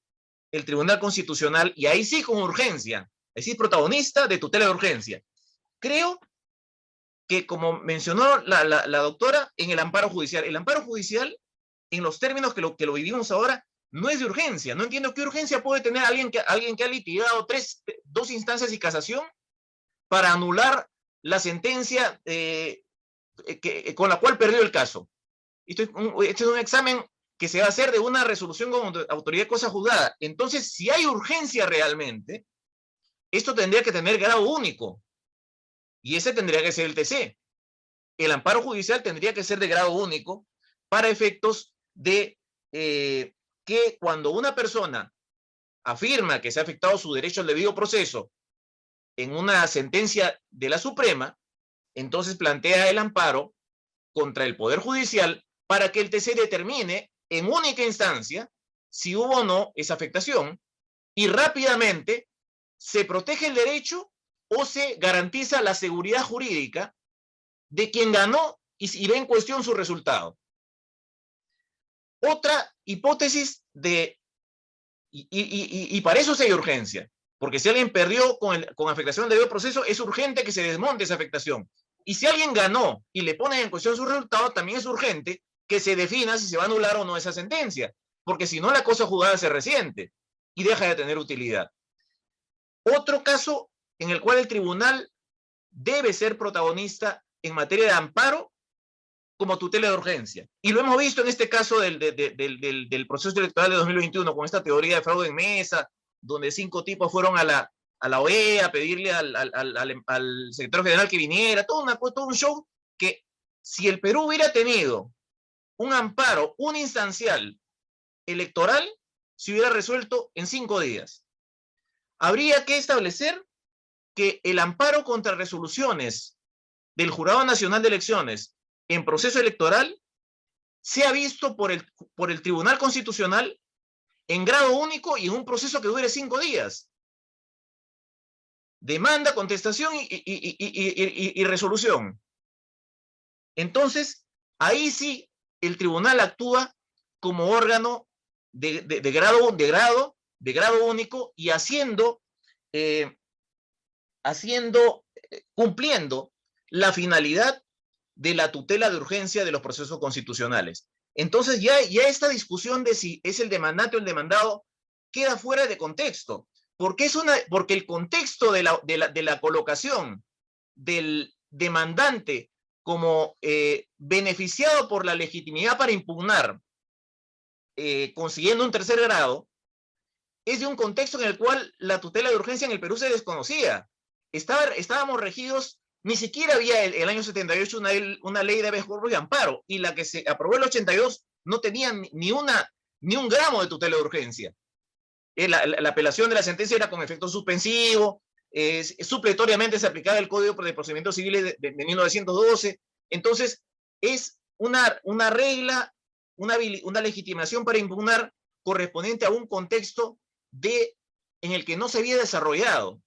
el Tribunal Constitucional, y ahí sí con urgencia, ahí sí es protagonista de tutela de urgencia. Creo que, como mencionó la doctora, en el amparo judicial, en los términos que lo vivimos ahora, no es de urgencia. No entiendo qué urgencia puede tener alguien que ha litigado 2 instancias y casación para anular la sentencia con la cual perdió el caso. Este es un examen que se va a hacer de una resolución con autoridad de cosa juzgada. Entonces, si hay urgencia realmente, esto tendría que tener grado único. Y ese tendría que ser el TC. El amparo judicial tendría que ser de grado único para efectos de que cuando una persona afirma que se ha afectado su derecho al debido proceso en una sentencia de la Suprema, entonces plantea el amparo contra el Poder Judicial para que el TC determine en única instancia si hubo o no esa afectación, y rápidamente se protege el derecho o se garantiza la seguridad jurídica de quien ganó y ve en cuestión su resultado. Otra hipótesis y para eso sí hay urgencia, porque si alguien perdió con afectación de debido proceso, es urgente que se desmonte esa afectación. Y si alguien ganó y le ponen en cuestión su resultado, también es urgente que se defina si se va a anular o no esa sentencia, porque si no la cosa juzgada se resiente y deja de tener utilidad. Otro caso en el cual el tribunal debe ser protagonista en materia de amparo como tutela de urgencia. Y lo hemos visto en este caso del proceso electoral de 2021, con esta teoría de fraude en mesa, donde 5 tipos fueron a la OEA a pedirle al secretario general que viniera, todo un show que, si el Perú hubiera tenido un amparo uninstancial electoral, se hubiera resuelto en 5 días. Habría que establecer que el amparo contra resoluciones del Jurado Nacional de Elecciones en proceso electoral sea visto por el Tribunal Constitucional en grado único y en un proceso que dure 5 días. Demanda, contestación y resolución. Entonces, ahí sí el tribunal actúa como órgano de grado único y cumpliendo la finalidad de la tutela de urgencia de los procesos constitucionales. Entonces ya esta discusión de si es el demandante o el demandado queda fuera de contexto, porque el contexto de la colocación del demandante como beneficiado por la legitimidad para impugnar, consiguiendo un tercer grado, es de un contexto en el cual la tutela de urgencia en el Perú se desconocía. Estábamos regidos, ni siquiera había el año 78 una ley de habeas corpus y amparo, y la que se aprobó en el 82 no tenía ni un gramo de tutela de urgencia. La apelación de la sentencia era con efecto suspensivo, supletoriamente se aplicaba el Código de Procedimientos Civiles de 1912. Entonces, es una regla, una legitimación para impugnar correspondiente a un contexto en el que no se había desarrollado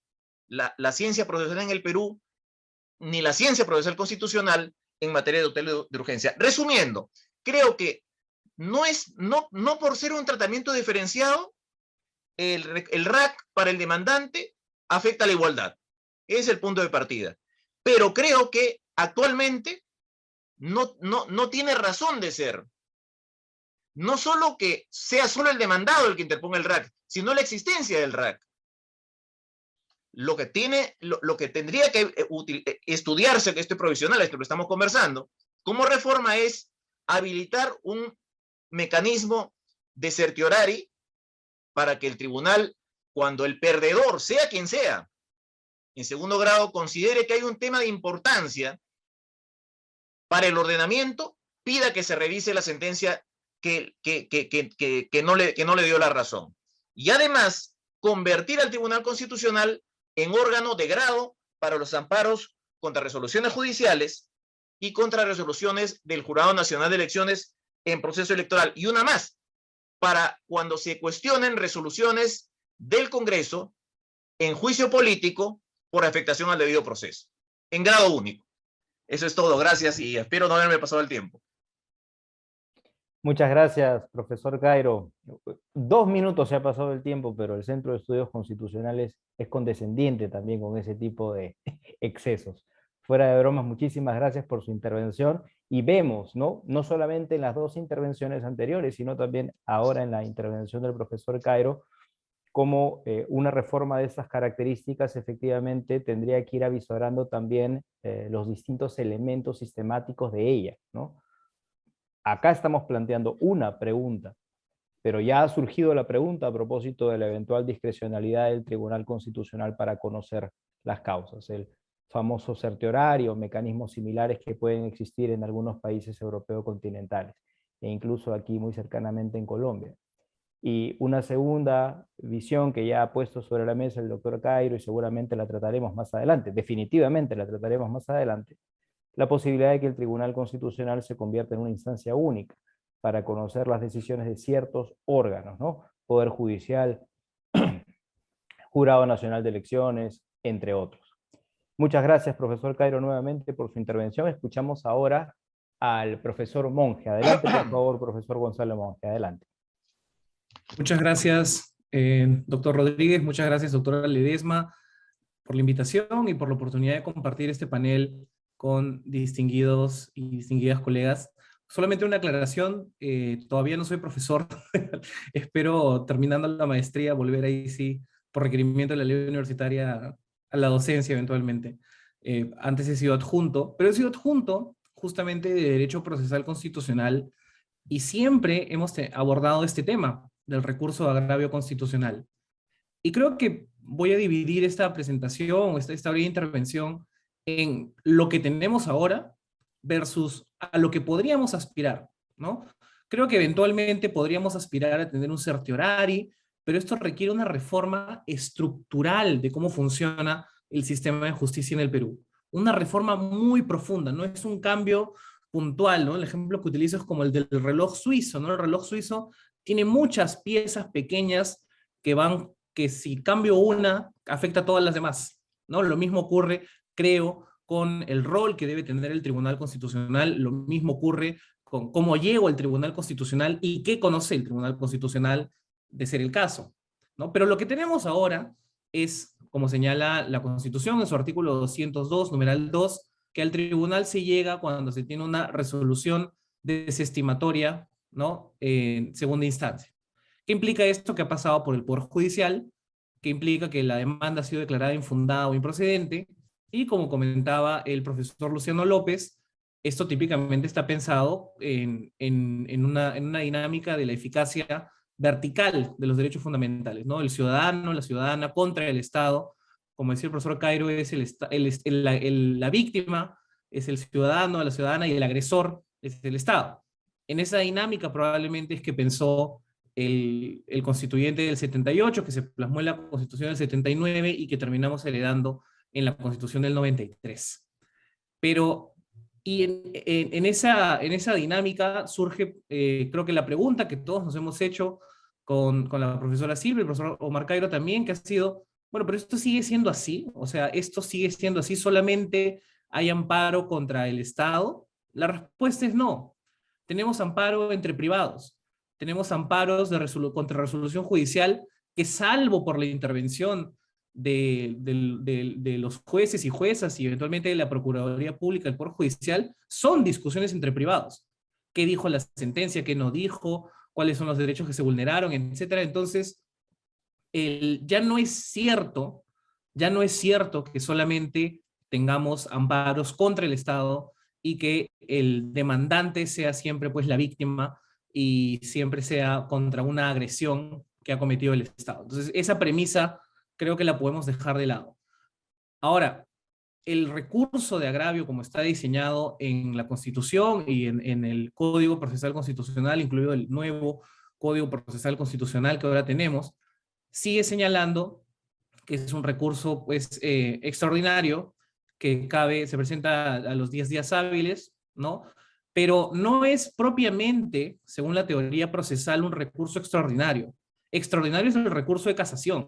la ciencia procesal en el Perú, ni la ciencia procesal constitucional en materia de tutela de urgencia. Resumiendo, creo que no por ser un tratamiento diferenciado, el RAC para el demandante afecta a la igualdad. Ese es el punto de partida. Pero creo que actualmente no tiene razón de ser no solo que sea solo el demandado el que interponga el RAC, sino la existencia del RAC. Lo que tendría que estudiarse, que esto es provisional, esto lo estamos conversando, como reforma es habilitar un mecanismo de certiorari para que el tribunal, cuando el perdedor, sea quien sea, en segundo grado, considere que hay un tema de importancia para el ordenamiento, pida que se revise la sentencia que no le dio la razón. Y además, convertir al Tribunal Constitucional en órgano de grado para los amparos contra resoluciones judiciales y contra resoluciones del Jurado Nacional de Elecciones en proceso electoral. Y una más, para cuando se cuestionen resoluciones del Congreso en juicio político por afectación al debido proceso, en grado único. Eso es todo, gracias y espero no haberme pasado el tiempo. Muchas gracias, profesor Cairo. 2 minutos se ha pasado el tiempo, pero el Centro de Estudios Constitucionales es condescendiente también con ese tipo de excesos. Fuera de bromas, muchísimas gracias por su intervención y vemos, ¿no? No solamente en las 2 intervenciones anteriores, sino también ahora en la intervención del profesor Cairo, cómo una reforma de estas características efectivamente tendría que ir avisorando también los distintos elementos sistemáticos de ella, ¿no? Acá estamos planteando una pregunta, pero ya ha surgido la pregunta a propósito de la eventual discrecionalidad del Tribunal Constitucional para conocer las causas, el famoso certiorario, mecanismos similares que pueden existir en algunos países europeos continentales, e incluso aquí muy cercanamente en Colombia. Y una segunda visión que ya ha puesto sobre la mesa el doctor Cairo, y seguramente la trataremos más adelante, definitivamente la trataremos más adelante, la posibilidad de que el Tribunal Constitucional se convierta en una instancia única para conocer las decisiones de ciertos órganos, ¿no? Poder Judicial, Jurado Nacional de Elecciones, entre otros. Muchas gracias, profesor Cairo, nuevamente por su intervención. Escuchamos ahora al profesor Monge. Adelante, por favor, profesor Gonzalo Monge, adelante. Muchas gracias, doctor Rodríguez, muchas gracias, doctora Ledesma, por la invitación y por la oportunidad de compartir este panel con distinguidos y distinguidas colegas. Solamente una aclaración, todavía no soy profesor, espero terminando la maestría volver ahí sí, por requerimiento de la ley universitaria, a la docencia eventualmente. Antes he sido adjunto, pero he sido adjunto justamente de Derecho Procesal Constitucional y siempre hemos abordado este tema del recurso de agravio constitucional. Y creo que voy a dividir esta presentación, esta breve intervención, en lo que tenemos ahora versus a lo que podríamos aspirar, ¿no? Creo que eventualmente podríamos aspirar a tener un certiorari, pero esto requiere una reforma estructural de cómo funciona el sistema de justicia en el Perú. Una reforma muy profunda, no es un cambio puntual, ¿no? El ejemplo que utilizo es como el del reloj suizo, ¿no? El reloj suizo tiene muchas piezas pequeñas que si cambio una, afecta a todas las demás, ¿no? Lo mismo ocurre, creo, con el rol que debe tener el Tribunal Constitucional, lo mismo ocurre con cómo llego al Tribunal Constitucional y qué conoce el Tribunal Constitucional de ser el caso, ¿no? Pero lo que tenemos ahora es, como señala la Constitución en su artículo 202, numeral 2, que al tribunal se llega cuando se tiene una resolución desestimatoria, ¿no? En segunda instancia. ¿Qué implica esto? Que ha pasado por el Poder Judicial, que implica que la demanda ha sido declarada infundada o improcedente, y como comentaba el profesor Luciano López, esto típicamente está pensado en una dinámica de la eficacia vertical de los derechos fundamentales, ¿no? El ciudadano, la ciudadana contra el Estado, como decía el profesor Cairo, es la víctima, es el ciudadano, la ciudadana, y el agresor es el Estado. En esa dinámica probablemente es que pensó el constituyente del 78, que se plasmó en la Constitución del 79 y que terminamos heredando en la Constitución del 93. Pero, y en esa dinámica surge, creo que la pregunta que todos nos hemos hecho con la profesora Silvia, el profesor Omar Cairo también, que ha sido, bueno, pero esto sigue siendo así, o sea, esto sigue siendo así, solamente hay amparo contra el Estado. La respuesta es no. Tenemos amparo entre privados, tenemos amparos contra resolución judicial que, salvo por la intervención de los jueces y juezas y eventualmente de la Procuraduría Pública del Poder Judicial, son discusiones entre privados. ¿Qué dijo la sentencia? ¿Qué no dijo? cuáles son los derechos que se vulneraron, etcétera. Entonces, ya no es cierto que solamente tengamos amparos contra el Estado y que el demandante sea siempre pues la víctima y siempre sea contra una agresión que ha cometido el Estado. Entonces, esa premisa creo que la podemos dejar de lado. Ahora, el recurso de agravio, como está diseñado en la Constitución y en el Código Procesal Constitucional, incluido el nuevo Código Procesal Constitucional que ahora tenemos, sigue señalando que es un recurso pues, extraordinario, que se presenta a los 10 días hábiles, ¿no? Pero no es propiamente, según la teoría procesal, un recurso extraordinario. Extraordinario es el recurso de casación,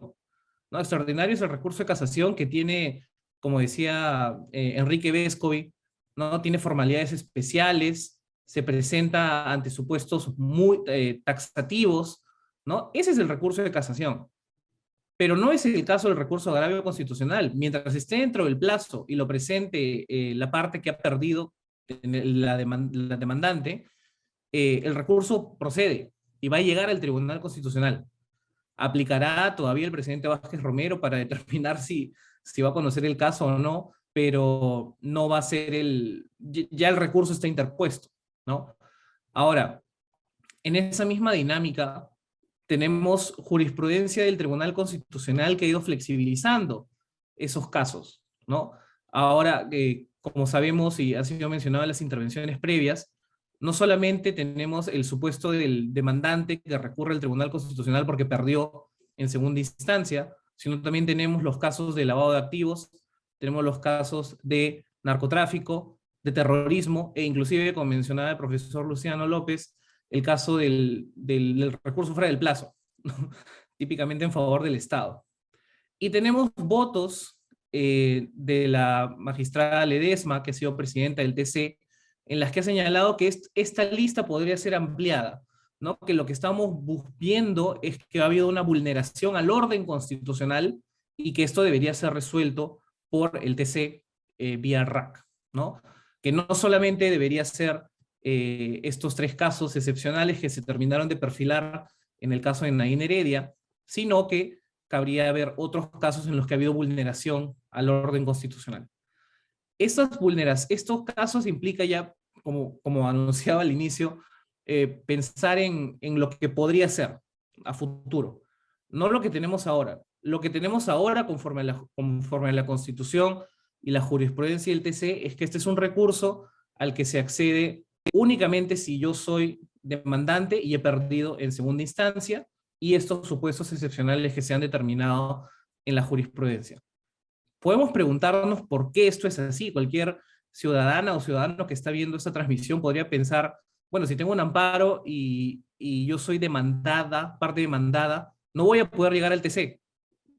¿no? Extraordinario es el recurso de casación que tiene, como decía Enrique Vescovi, ¿no? Tiene formalidades especiales, se presenta ante supuestos muy taxativos, ¿no? Ese es el recurso de casación. Pero no es el caso del recurso de agravio constitucional. Mientras esté dentro del plazo y lo presente la parte que ha perdido, la demandante, el recurso procede y va a llegar al Tribunal Constitucional. Aplicará todavía el presidente Vázquez Romero para determinar si va a conocer el caso o no, pero no va a ser ya el recurso está interpuesto, ¿no? Ahora, en esa misma dinámica, tenemos jurisprudencia del Tribunal Constitucional que ha ido flexibilizando esos casos, ¿no? Ahora, como sabemos y ha sido mencionado en las intervenciones previas, no solamente tenemos el supuesto del demandante que recurre al Tribunal Constitucional porque perdió en segunda instancia, sino también tenemos los casos de lavado de activos, tenemos los casos de narcotráfico, de terrorismo, e inclusive, como mencionaba el profesor Luciano López, el caso del recurso fuera del plazo, ¿no? Típicamente en favor del Estado. Y tenemos votos de la magistrada Ledesma, que ha sido presidenta del TC, en las que ha señalado que esta lista podría ser ampliada, ¿no? Que lo que estamos viendo es que ha habido una vulneración al orden constitucional y que esto debería ser resuelto por el TC vía RAC, ¿no? Que no solamente debería ser estos 3 casos excepcionales que se terminaron de perfilar en el caso de Naín Heredia, sino que cabría haber otros casos en los que ha habido vulneración al orden constitucional. Estos casos implica ya, como anunciaba al inicio, pensar en lo que podría ser a futuro, no lo que tenemos ahora. Lo que tenemos ahora, conforme a la Constitución y la jurisprudencia del TC, es que este es un recurso al que se accede únicamente si yo soy demandante y he perdido en segunda instancia, y estos supuestos excepcionales que se han determinado en la jurisprudencia. Podemos preguntarnos por qué esto es así. Cualquier ciudadana o ciudadano que está viendo esta transmisión podría pensar, bueno, si tengo un amparo y yo soy demandada, parte demandada, no voy a poder llegar al TC.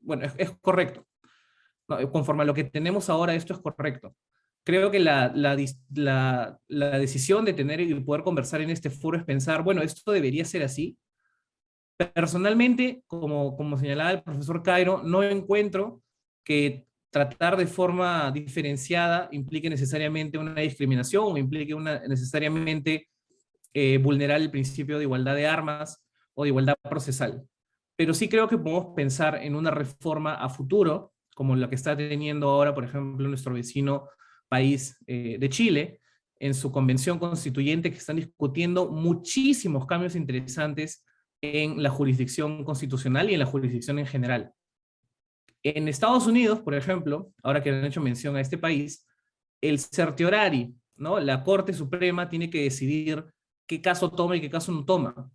Bueno, es correcto. No, conforme a lo que tenemos ahora, esto es correcto. Creo que la decisión de tener y poder conversar en este foro es pensar, bueno, esto debería ser así. Personalmente, como señalaba el profesor Cairo, no encuentro que tratar de forma diferenciada implique necesariamente una discriminación o implique necesariamente vulnerar el principio de igualdad de armas o de igualdad procesal. Pero sí creo que podemos pensar en una reforma a futuro, como la que está teniendo ahora, por ejemplo, nuestro vecino país de Chile, en su convención constituyente, que están discutiendo muchísimos cambios interesantes en la jurisdicción constitucional y en la jurisdicción en general. En Estados Unidos, por ejemplo, ahora que han hecho mención a este país, el certiorari, ¿no? La Corte Suprema tiene que decidir qué caso toma y qué caso no toma.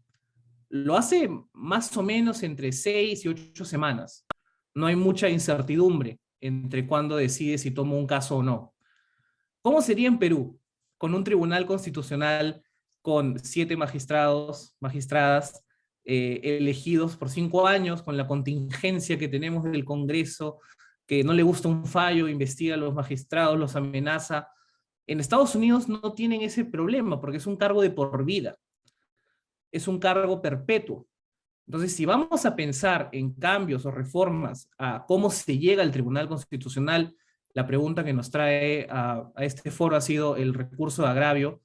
Lo hace más o menos entre 6 y 8 semanas. No hay mucha incertidumbre entre cuándo decide si toma un caso o no. ¿Cómo sería en Perú? Con un tribunal constitucional con 7 magistrados, magistradas, elegidos por 5 años, con la contingencia que tenemos del Congreso, que no le gusta un fallo, investiga a los magistrados, los amenaza. En Estados Unidos no tienen ese problema, porque es un cargo de por vida. Es un cargo perpetuo. Entonces, si vamos a pensar en cambios o reformas a cómo se llega al Tribunal Constitucional, la pregunta que nos trae a este foro ha sido el recurso de agravio.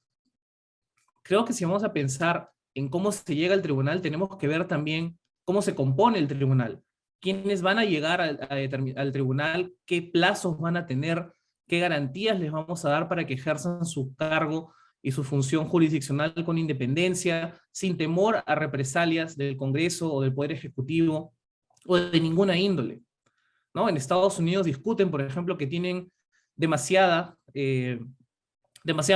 Creo que si vamos a pensar en cómo se llega al tribunal, tenemos que ver también cómo se compone el tribunal, quiénes van a llegar al tribunal, qué plazos van a tener, qué garantías les vamos a dar para que ejerzan su cargo y su función jurisdiccional con independencia, sin temor a represalias del Congreso o del Poder Ejecutivo o de ninguna índole, ¿no? En Estados Unidos discuten, por ejemplo, que tienen demasiada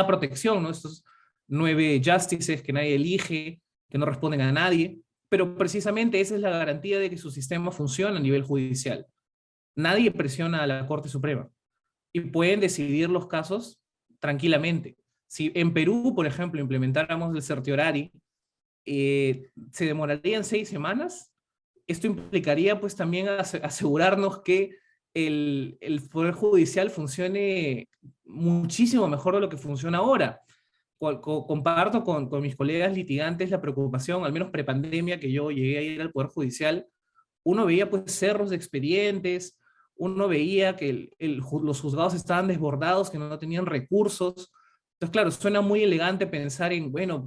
protección, ¿no? Estos 9 justices que nadie elige, que no responden a nadie, pero precisamente esa es la garantía de que su sistema funciona a nivel judicial. Nadie presiona a la Corte Suprema y pueden decidir los casos tranquilamente. Si en Perú, por ejemplo, implementáramos el certiorari, se demorarían 6 semanas. Esto implicaría pues también asegurarnos que el Poder Judicial funcione muchísimo mejor de lo que funciona ahora. Comparto con mis colegas litigantes la preocupación, al menos prepandemia, que yo llegué a ir al Poder Judicial. Uno veía pues cerros de expedientes, uno veía que los juzgados estaban desbordados, que no tenían recursos. Entonces, claro, suena muy elegante pensar en, bueno,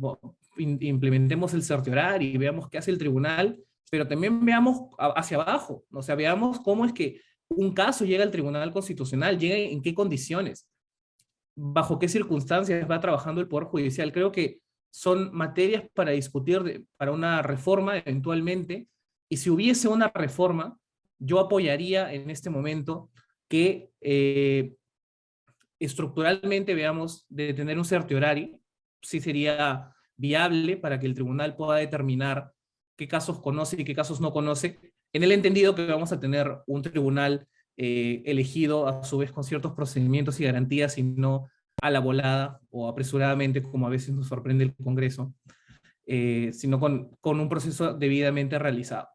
implementemos el certiorari y veamos qué hace el tribunal, pero también veamos hacia abajo, o sea, veamos cómo es que un caso llega al Tribunal Constitucional, llega en qué condiciones, bajo qué circunstancias va trabajando el Poder Judicial. Creo que son materias para discutir para una reforma eventualmente, y si hubiese una reforma, yo apoyaría en este momento que estructuralmente veamos de tener un certiorari, sí sería viable para que el tribunal pueda determinar qué casos conoce y qué casos no conoce, en el entendido que vamos a tener un tribunal elegido a su vez con ciertos procedimientos y garantías y no a la volada o apresuradamente como a veces nos sorprende el Congreso, sino con un proceso debidamente realizado,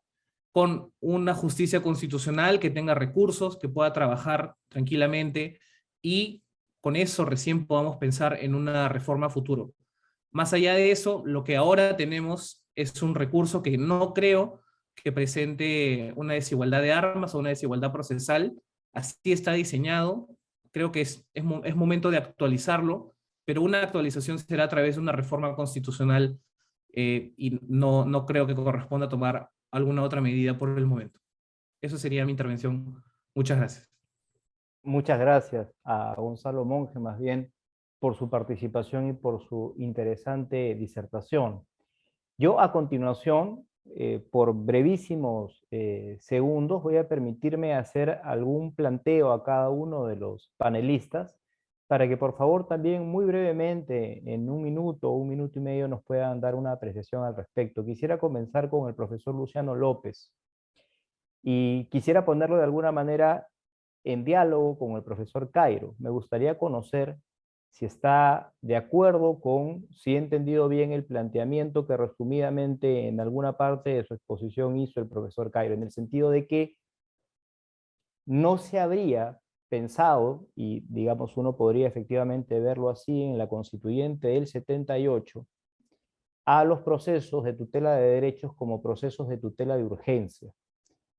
con una justicia constitucional que tenga recursos, que pueda trabajar tranquilamente, y con eso recién podamos pensar en una reforma a futuro. Más allá de eso, lo que ahora tenemos es un recurso que no creo que presente una desigualdad de armas o una desigualdad procesal. Así está diseñado. Creo que es momento de actualizarlo, pero una actualización será a través de una reforma constitucional, y no creo que corresponda tomar alguna otra medida por el momento. Eso sería mi intervención. Muchas gracias. Muchas gracias a Gonzalo Monge, más bien, por su participación y por su interesante disertación. Yo a continuación, por brevísimos segundos, voy a permitirme hacer algún planteo a cada uno de los panelistas para que por favor también muy brevemente, en 1 minuto o 1 minuto y medio, nos puedan dar una apreciación al respecto. Quisiera comenzar con el profesor Luciano López y quisiera ponerlo de alguna manera en diálogo con el profesor Cairo. Me gustaría conocer si está de acuerdo con, si he entendido bien el planteamiento que resumidamente en alguna parte de su exposición hizo el profesor Cairo, en el sentido de que no se habría pensado, y digamos uno podría efectivamente verlo así en la constituyente del 78, a los procesos de tutela de derechos como procesos de tutela de urgencia,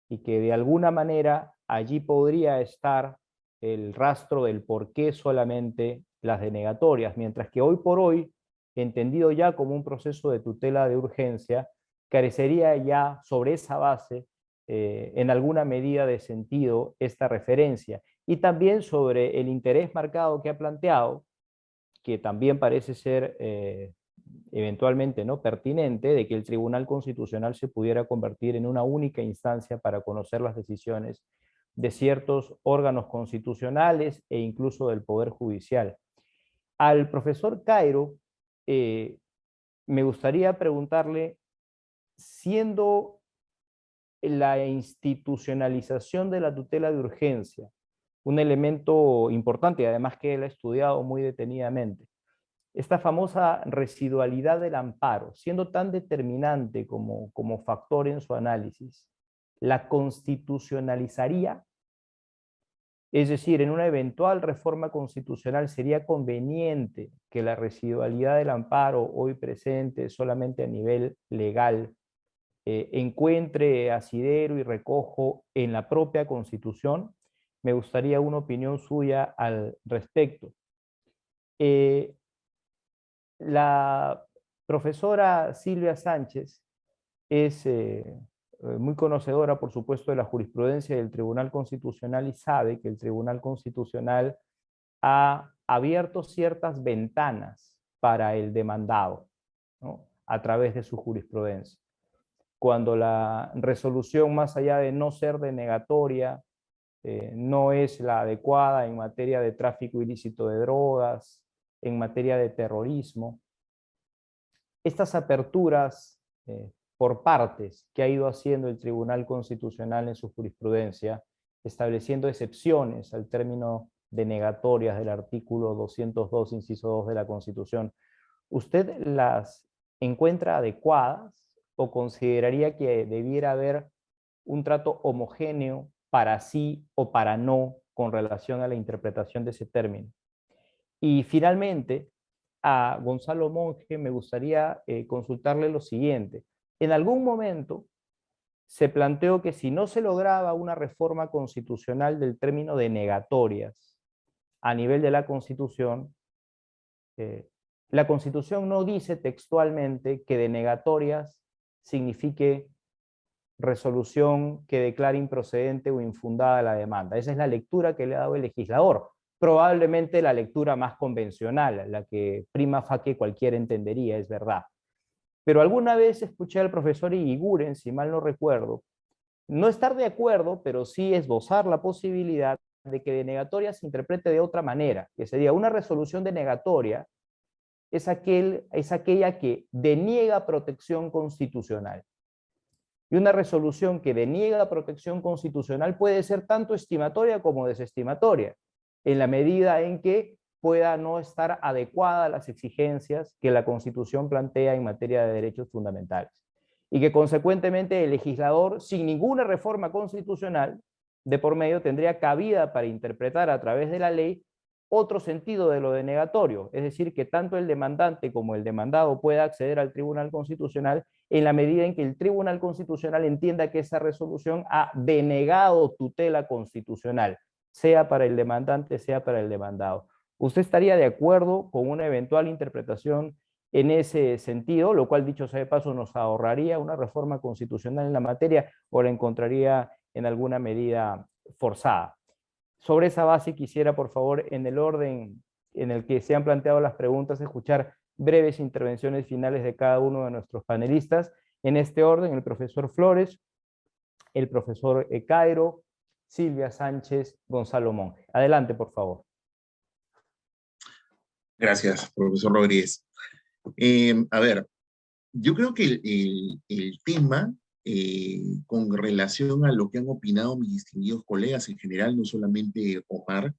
y que de alguna manera allí podría estar el rastro del por qué solamente las denegatorias, mientras que hoy por hoy, entendido ya como un proceso de tutela de urgencia, carecería ya sobre esa base en alguna medida de sentido esta referencia, y también sobre el interés marcado que ha planteado, que también parece ser eventualmente no pertinente, de que el Tribunal Constitucional se pudiera convertir en una única instancia para conocer las decisiones de ciertos órganos constitucionales e incluso del Poder Judicial. Al profesor Cairo, me gustaría preguntarle, siendo la institucionalización de la tutela de urgencia un elemento importante, y además que él ha estudiado muy detenidamente, esta famosa residualidad del amparo, siendo tan determinante como factor en su análisis, ¿la constitucionalizaría? Es decir, en una eventual reforma constitucional sería conveniente que la residualidad del amparo hoy presente solamente a nivel legal encuentre asidero y recojo en la propia Constitución. Me gustaría una opinión suya al respecto. La Profesora Silvia Sánchez es muy conocedora, por supuesto, de la jurisprudencia del Tribunal Constitucional y sabe que el Tribunal Constitucional ha abierto ciertas ventanas para el demandado, ¿no?, a través de su jurisprudencia. Cuando la resolución, más allá de no ser denegatoria, no es la adecuada en materia de tráfico ilícito de drogas, en materia de terrorismo, estas aperturas por partes que ha ido haciendo el Tribunal Constitucional en su jurisprudencia, estableciendo excepciones al término denegatorias del artículo 202, inciso 2 de la Constitución, ¿usted las encuentra adecuadas o consideraría que debiera haber un trato homogéneo para sí o para no con relación a la interpretación de ese término? Y finalmente, a Gonzalo Monge me gustaría consultarle lo siguiente. En algún momento se planteó que si no se lograba una reforma constitucional del término de denegatorias a nivel de la Constitución no dice textualmente que denegatorias signifique resolución que declare improcedente o infundada la demanda. Esa es la lectura que le ha dado el legislador. Probablemente la lectura más convencional, la que prima facie cualquiera entendería, es verdad. Pero alguna vez escuché al profesor Iguiguren, si mal no recuerdo, no estar de acuerdo, pero sí esbozar la posibilidad de que denegatoria se interprete de otra manera, que sería una resolución denegatoria es aquella que deniega protección constitucional. Y una resolución que deniega protección constitucional puede ser tanto estimatoria como desestimatoria, en la medida en que pueda no estar adecuada a las exigencias que la Constitución plantea en materia de derechos fundamentales. Y que consecuentemente el legislador, sin ninguna reforma constitucional de por medio, tendría cabida para interpretar a través de la ley otro sentido de lo denegatorio, es decir, que tanto el demandante como el demandado pueda acceder al Tribunal Constitucional en la medida en que el Tribunal Constitucional entienda que esa resolución ha denegado tutela constitucional, sea para el demandante, sea para el demandado. ¿Usted estaría de acuerdo con una eventual interpretación en ese sentido, lo cual, dicho sea de paso, nos ahorraría una reforma constitucional en la materia, o la encontraría en alguna medida forzada? Sobre esa base quisiera, por favor, en el orden en el que se han planteado las preguntas, escuchar breves intervenciones finales de cada uno de nuestros panelistas. En este orden, el profesor Flores, el profesor Cairo, Silvia Sánchez, Gonzalo Monge. Adelante, por favor. Gracias, profesor Rodríguez. A ver, yo creo que el tema, con relación a lo que han opinado mis distinguidos colegas en general, no solamente Omar,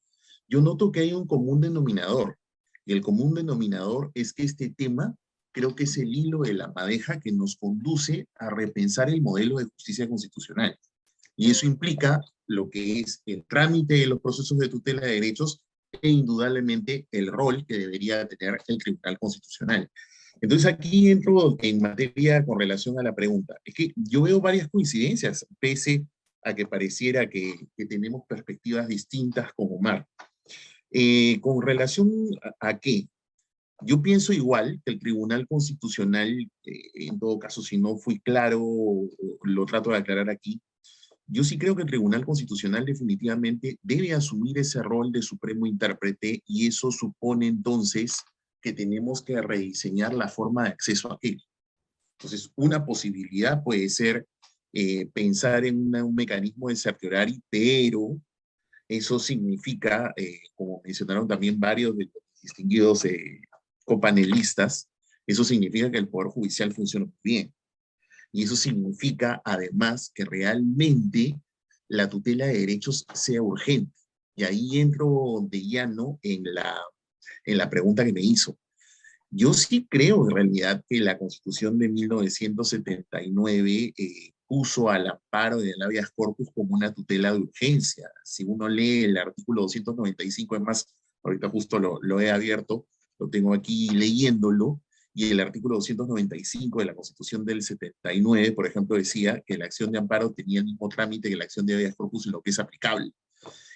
yo noto que hay un común denominador. Y el común denominador es que este tema creo que es el hilo de la madeja que nos conduce a repensar el modelo de justicia constitucional. Y eso implica lo que es el trámite de los procesos de tutela de derechos e indudablemente el rol que debería tener el Tribunal Constitucional. Entonces aquí entro en materia con relación a la pregunta. Es que yo veo varias coincidencias, pese a que pareciera que tenemos perspectivas distintas con Omar. ¿Con relación a qué? Yo pienso igual que el Tribunal Constitucional, en todo caso, si no fui claro, lo trato de aclarar aquí. Yo sí creo que el Tribunal Constitucional definitivamente debe asumir ese rol de supremo intérprete, y eso supone entonces que tenemos que rediseñar la forma de acceso a él. Entonces, una posibilidad puede ser pensar en un mecanismo de certiorari, pero eso significa, como mencionaron también varios de los distinguidos copanelistas, eso significa que el Poder Judicial funciona muy bien. Y eso significa, además, que realmente la tutela de derechos sea urgente. Y ahí entro de llano en la pregunta que me hizo. Yo sí creo en realidad que la Constitución de 1979 puso al amparo del habeas corpus como una tutela de urgencia. Si uno lee el artículo 295, es más, ahorita justo lo he abierto, lo tengo aquí leyéndolo, y el artículo 295 de la Constitución del 79, por ejemplo, decía que la acción de amparo tenía el mismo trámite que la acción de habeas corpus en lo que es aplicable.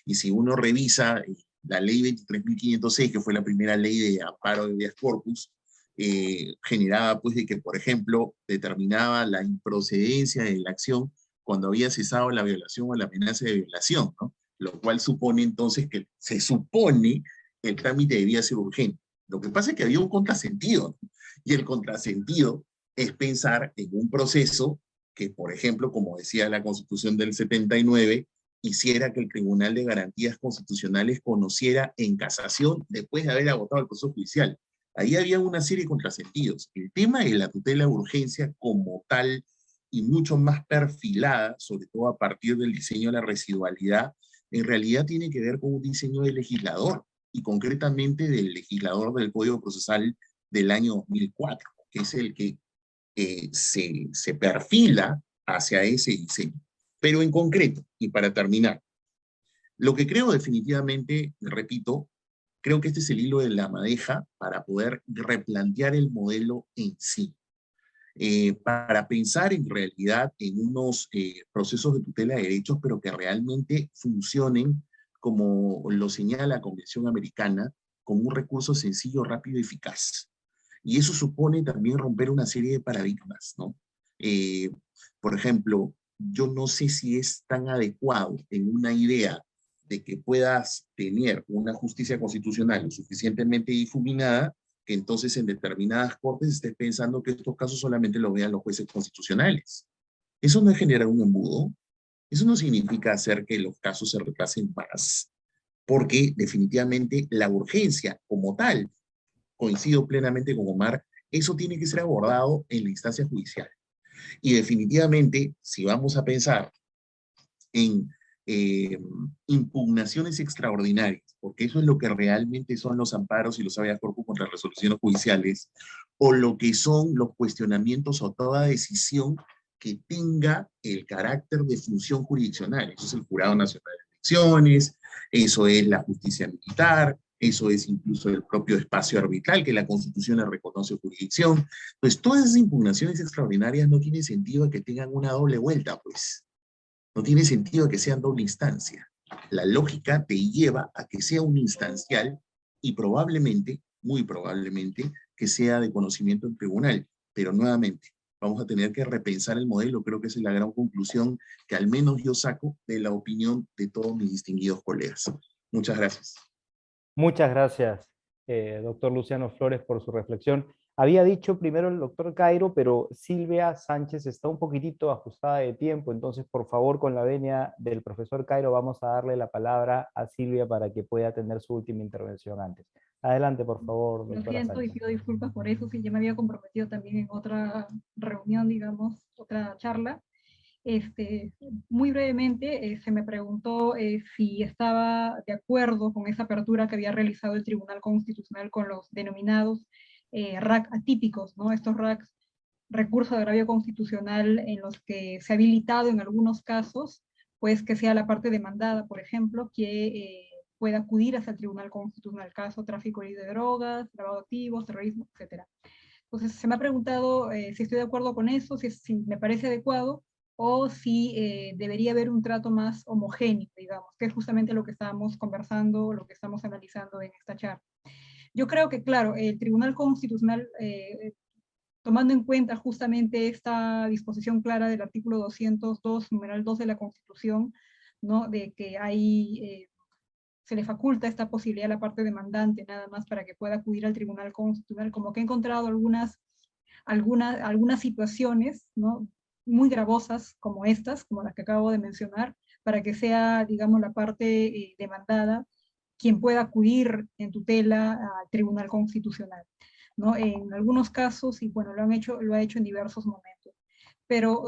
Y si uno revisa la ley 23.506, que fue la primera ley de amparo de habeas corpus, generaba pues de que, por ejemplo, determinaba la improcedencia de la acción cuando había cesado la violación o la amenaza de violación, ¿no? Lo cual supone entonces que se supone que el trámite debía ser urgente. Lo que pasa es que había un contrasentido, ¿no? Y el contrasentido es pensar en un proceso que, por ejemplo, como decía la Constitución del 79, hiciera que el Tribunal de Garantías Constitucionales conociera en casación después de haber agotado el proceso judicial. Ahí había una serie de contrasentidos. El tema de la tutela de urgencia como tal y mucho más perfilada, sobre todo a partir del diseño de la residualidad, en realidad tiene que ver con un diseño del legislador, y concretamente del legislador del Código Procesal del año 2004, que es el que se perfila hacia ese diseño. Pero en concreto, y para terminar, lo que creo definitivamente, repito, creo que este es el hilo de la madeja para poder replantear el modelo en sí. Para pensar en realidad en unos procesos de tutela de derechos, pero que realmente funcionen como lo señala la Convención Americana, como un recurso sencillo, rápido y eficaz. Y eso supone también romper una serie de paradigmas, ¿no? Por ejemplo, yo no sé si es tan adecuado en una idea de que puedas tener una justicia constitucional lo suficientemente difuminada, que entonces en determinadas cortes estés pensando que estos casos solamente lo vean los jueces constitucionales. Eso no es generar un embudo, eso no significa hacer que los casos se retrasen más, porque definitivamente la urgencia como tal, coincido plenamente con Omar, eso tiene que ser abordado en la instancia judicial. Y definitivamente, si vamos a pensar en impugnaciones extraordinarias, porque eso es lo que realmente son los amparos y los habeas corpus contra resoluciones judiciales, o lo que son los cuestionamientos o toda decisión que tenga el carácter de función jurisdiccional. Eso es el Jurado Nacional de Elecciones, eso es la justicia militar, eso es incluso el propio espacio arbitral que la Constitución le reconoce jurisdicción. Pues todas esas impugnaciones extraordinarias no tiene sentido que tengan una doble vuelta, pues. No tiene sentido que sean doble instancia. La lógica te lleva a que sea un instancial y probablemente, muy probablemente, que sea de conocimiento en tribunal. Pero nuevamente, vamos a tener que repensar el modelo. Creo que esa es la gran conclusión que al menos yo saco de la opinión de todos mis distinguidos colegas. Muchas gracias. Muchas gracias, doctor Luciano Flores, por su reflexión. Había dicho primero el doctor Cairo, pero Silvia Sánchez está un poquitito ajustada de tiempo, entonces por favor, con la venia del profesor Cairo, vamos a darle la palabra a Silvia para que pueda tener su última intervención antes. Adelante, por favor, Lo doctora siento y Sánchez. pido disculpas por eso, sí, ya me había comprometido también en otra reunión, digamos, otra charla. Muy brevemente, se me preguntó si estaba de acuerdo con esa apertura que había realizado el Tribunal Constitucional con los denominados RAC atípicos, ¿no? Estos RACs, recursos de agravio constitucional, en los que se ha habilitado en algunos casos, pues que sea la parte demandada, por ejemplo, que pueda acudir hasta el Tribunal Constitucional, caso tráfico de drogas, lavado de activos, terrorismo, etc. Entonces se me ha preguntado si estoy de acuerdo con eso, si me parece adecuado, o si debería haber un trato más homogéneo, digamos, que es justamente lo que estábamos conversando, lo que estamos analizando en esta charla. Yo creo que, claro, el Tribunal Constitucional, tomando en cuenta justamente esta disposición clara del artículo 202, numeral 2 de la Constitución, ¿no? De que hay, se le faculta esta posibilidad a la parte demandante nada más para que pueda acudir al Tribunal Constitucional, como que he encontrado algunas situaciones, ¿no? Muy gravosas como estas, como las que acabo de mencionar, para que sea, digamos, la parte demandada quien pueda acudir en tutela al Tribunal Constitucional, ¿no? En algunos casos, y bueno, lo ha hecho en diversos momentos. Pero,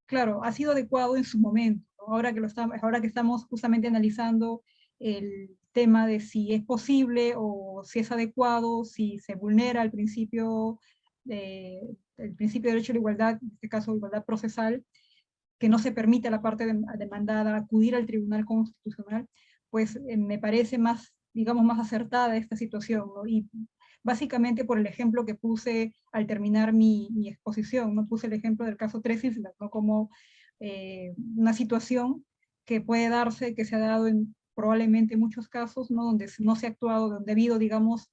claro, ha sido adecuado en su momento, ¿no? Ahora que estamos justamente analizando el tema de si es posible o si es adecuado, si se vulnera el principio de derecho a la igualdad, en este caso igualdad procesal, que no se permite a la parte demandada acudir al Tribunal Constitucional, pues me parece más, digamos, más acertada esta situación, ¿no? Y básicamente por el ejemplo que puse al terminar mi exposición, ¿no? Puse el ejemplo del caso Tres Islas, ¿no? Como una situación que puede darse, que se ha dado en probablemente muchos casos, ¿no? Donde no se ha actuado, donde ha habido, digamos,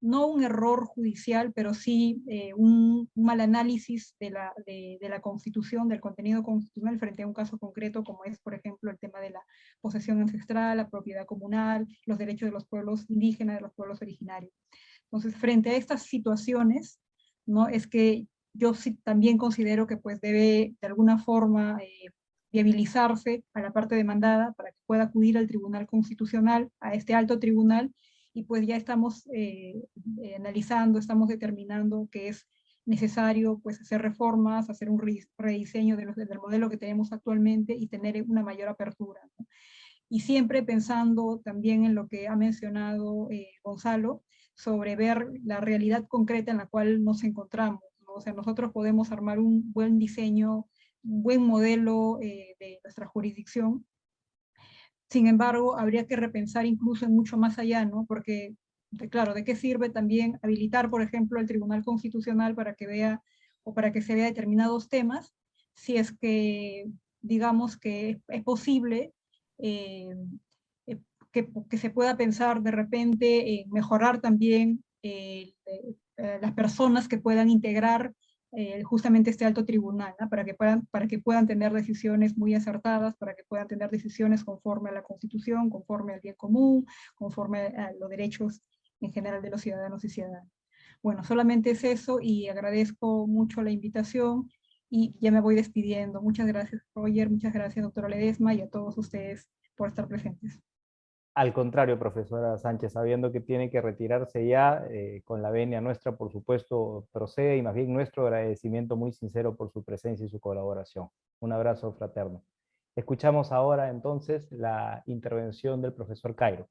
no un error judicial, pero sí un mal análisis de la Constitución, del contenido constitucional frente a un caso concreto, como es, por ejemplo, el tema de la posesión ancestral, la propiedad comunal, los derechos de los pueblos indígenas, de los pueblos originarios. Entonces, frente a estas situaciones, ¿no? Es que yo sí también considero que pues debe de alguna forma viabilizarse a la parte demandada para que pueda acudir al Tribunal Constitucional, a este alto tribunal, y pues ya estamos analizando, estamos determinando que es necesario pues hacer reformas, hacer un rediseño del modelo que tenemos actualmente y tener una mayor apertura, ¿no? Y siempre pensando también en lo que ha mencionado Gonzalo, sobre ver la realidad concreta en la cual nos encontramos, ¿no? O sea, nosotros podemos armar un buen diseño, un buen modelo de nuestra jurisdicción. Sin embargo, habría que repensar incluso en mucho más allá, ¿no? Porque, claro, ¿de qué sirve también habilitar, por ejemplo, el Tribunal Constitucional para que vea o para que se vea determinados temas, si es que, digamos, que es posible que se pueda pensar de repente en mejorar también las personas que puedan integrar justamente este alto tribunal, ¿no? Para que puedan tener decisiones muy acertadas, para que puedan tener decisiones conforme a la Constitución, conforme al bien común, conforme a los derechos en general de los ciudadanos y ciudadanas. Bueno, solamente es eso y agradezco mucho la invitación y ya me voy despidiendo. Muchas gracias, Roger, muchas gracias, doctora Ledesma, y a todos ustedes por estar presentes. Al contrario, profesora Sánchez, sabiendo que tiene que retirarse ya, con la venia nuestra, por supuesto, procede, y más bien nuestro agradecimiento muy sincero por su presencia y su colaboración. Un abrazo fraterno. Escuchamos ahora entonces la intervención del profesor Cairo.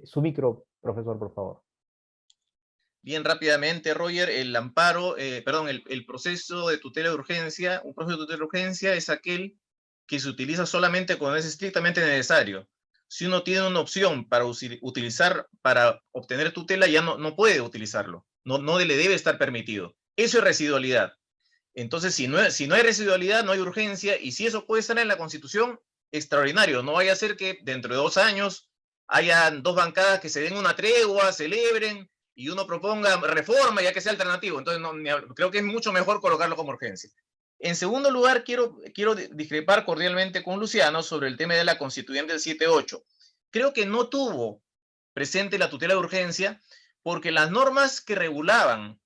Su micro, profesor, por favor. Bien rápidamente, Roger, el amparo, el proceso de tutela de urgencia, un proceso de tutela de urgencia es aquel que se utiliza solamente cuando es estrictamente necesario. Si uno tiene una opción para utilizar, para obtener tutela, ya no puede utilizarlo, no le debe estar permitido. Eso es residualidad. Entonces, si no hay residualidad, no hay urgencia, y si eso puede estar en la Constitución, extraordinario. No vaya a ser que dentro de 2 años hayan 2 bancadas que se den una tregua, celebren, y uno proponga reforma ya que sea alternativo. Entonces, creo que es mucho mejor colocarlo como urgencia. En segundo lugar, quiero discrepar cordialmente con Luciano sobre el tema de la constituyente del 7-8. Creo que no tuvo presente la tutela de urgencia porque las normas que regulaban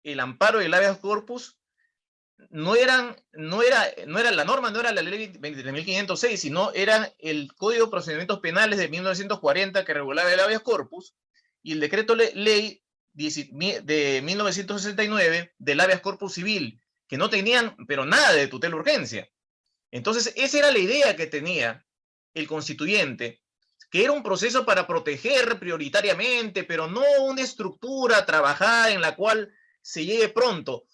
el amparo y el habeas corpus no era la norma, no era la ley 23.506, sino era el Código de Procedimientos Penales de 1940 que regulaba el habeas corpus, y el decreto ley de 1969 del habeas corpus civil, que no tenían, pero nada de tutela urgencia. Entonces, esa era la idea que tenía el constituyente, que era un proceso para proteger prioritariamente, pero no una estructura trabajada en la cual se llegue pronto.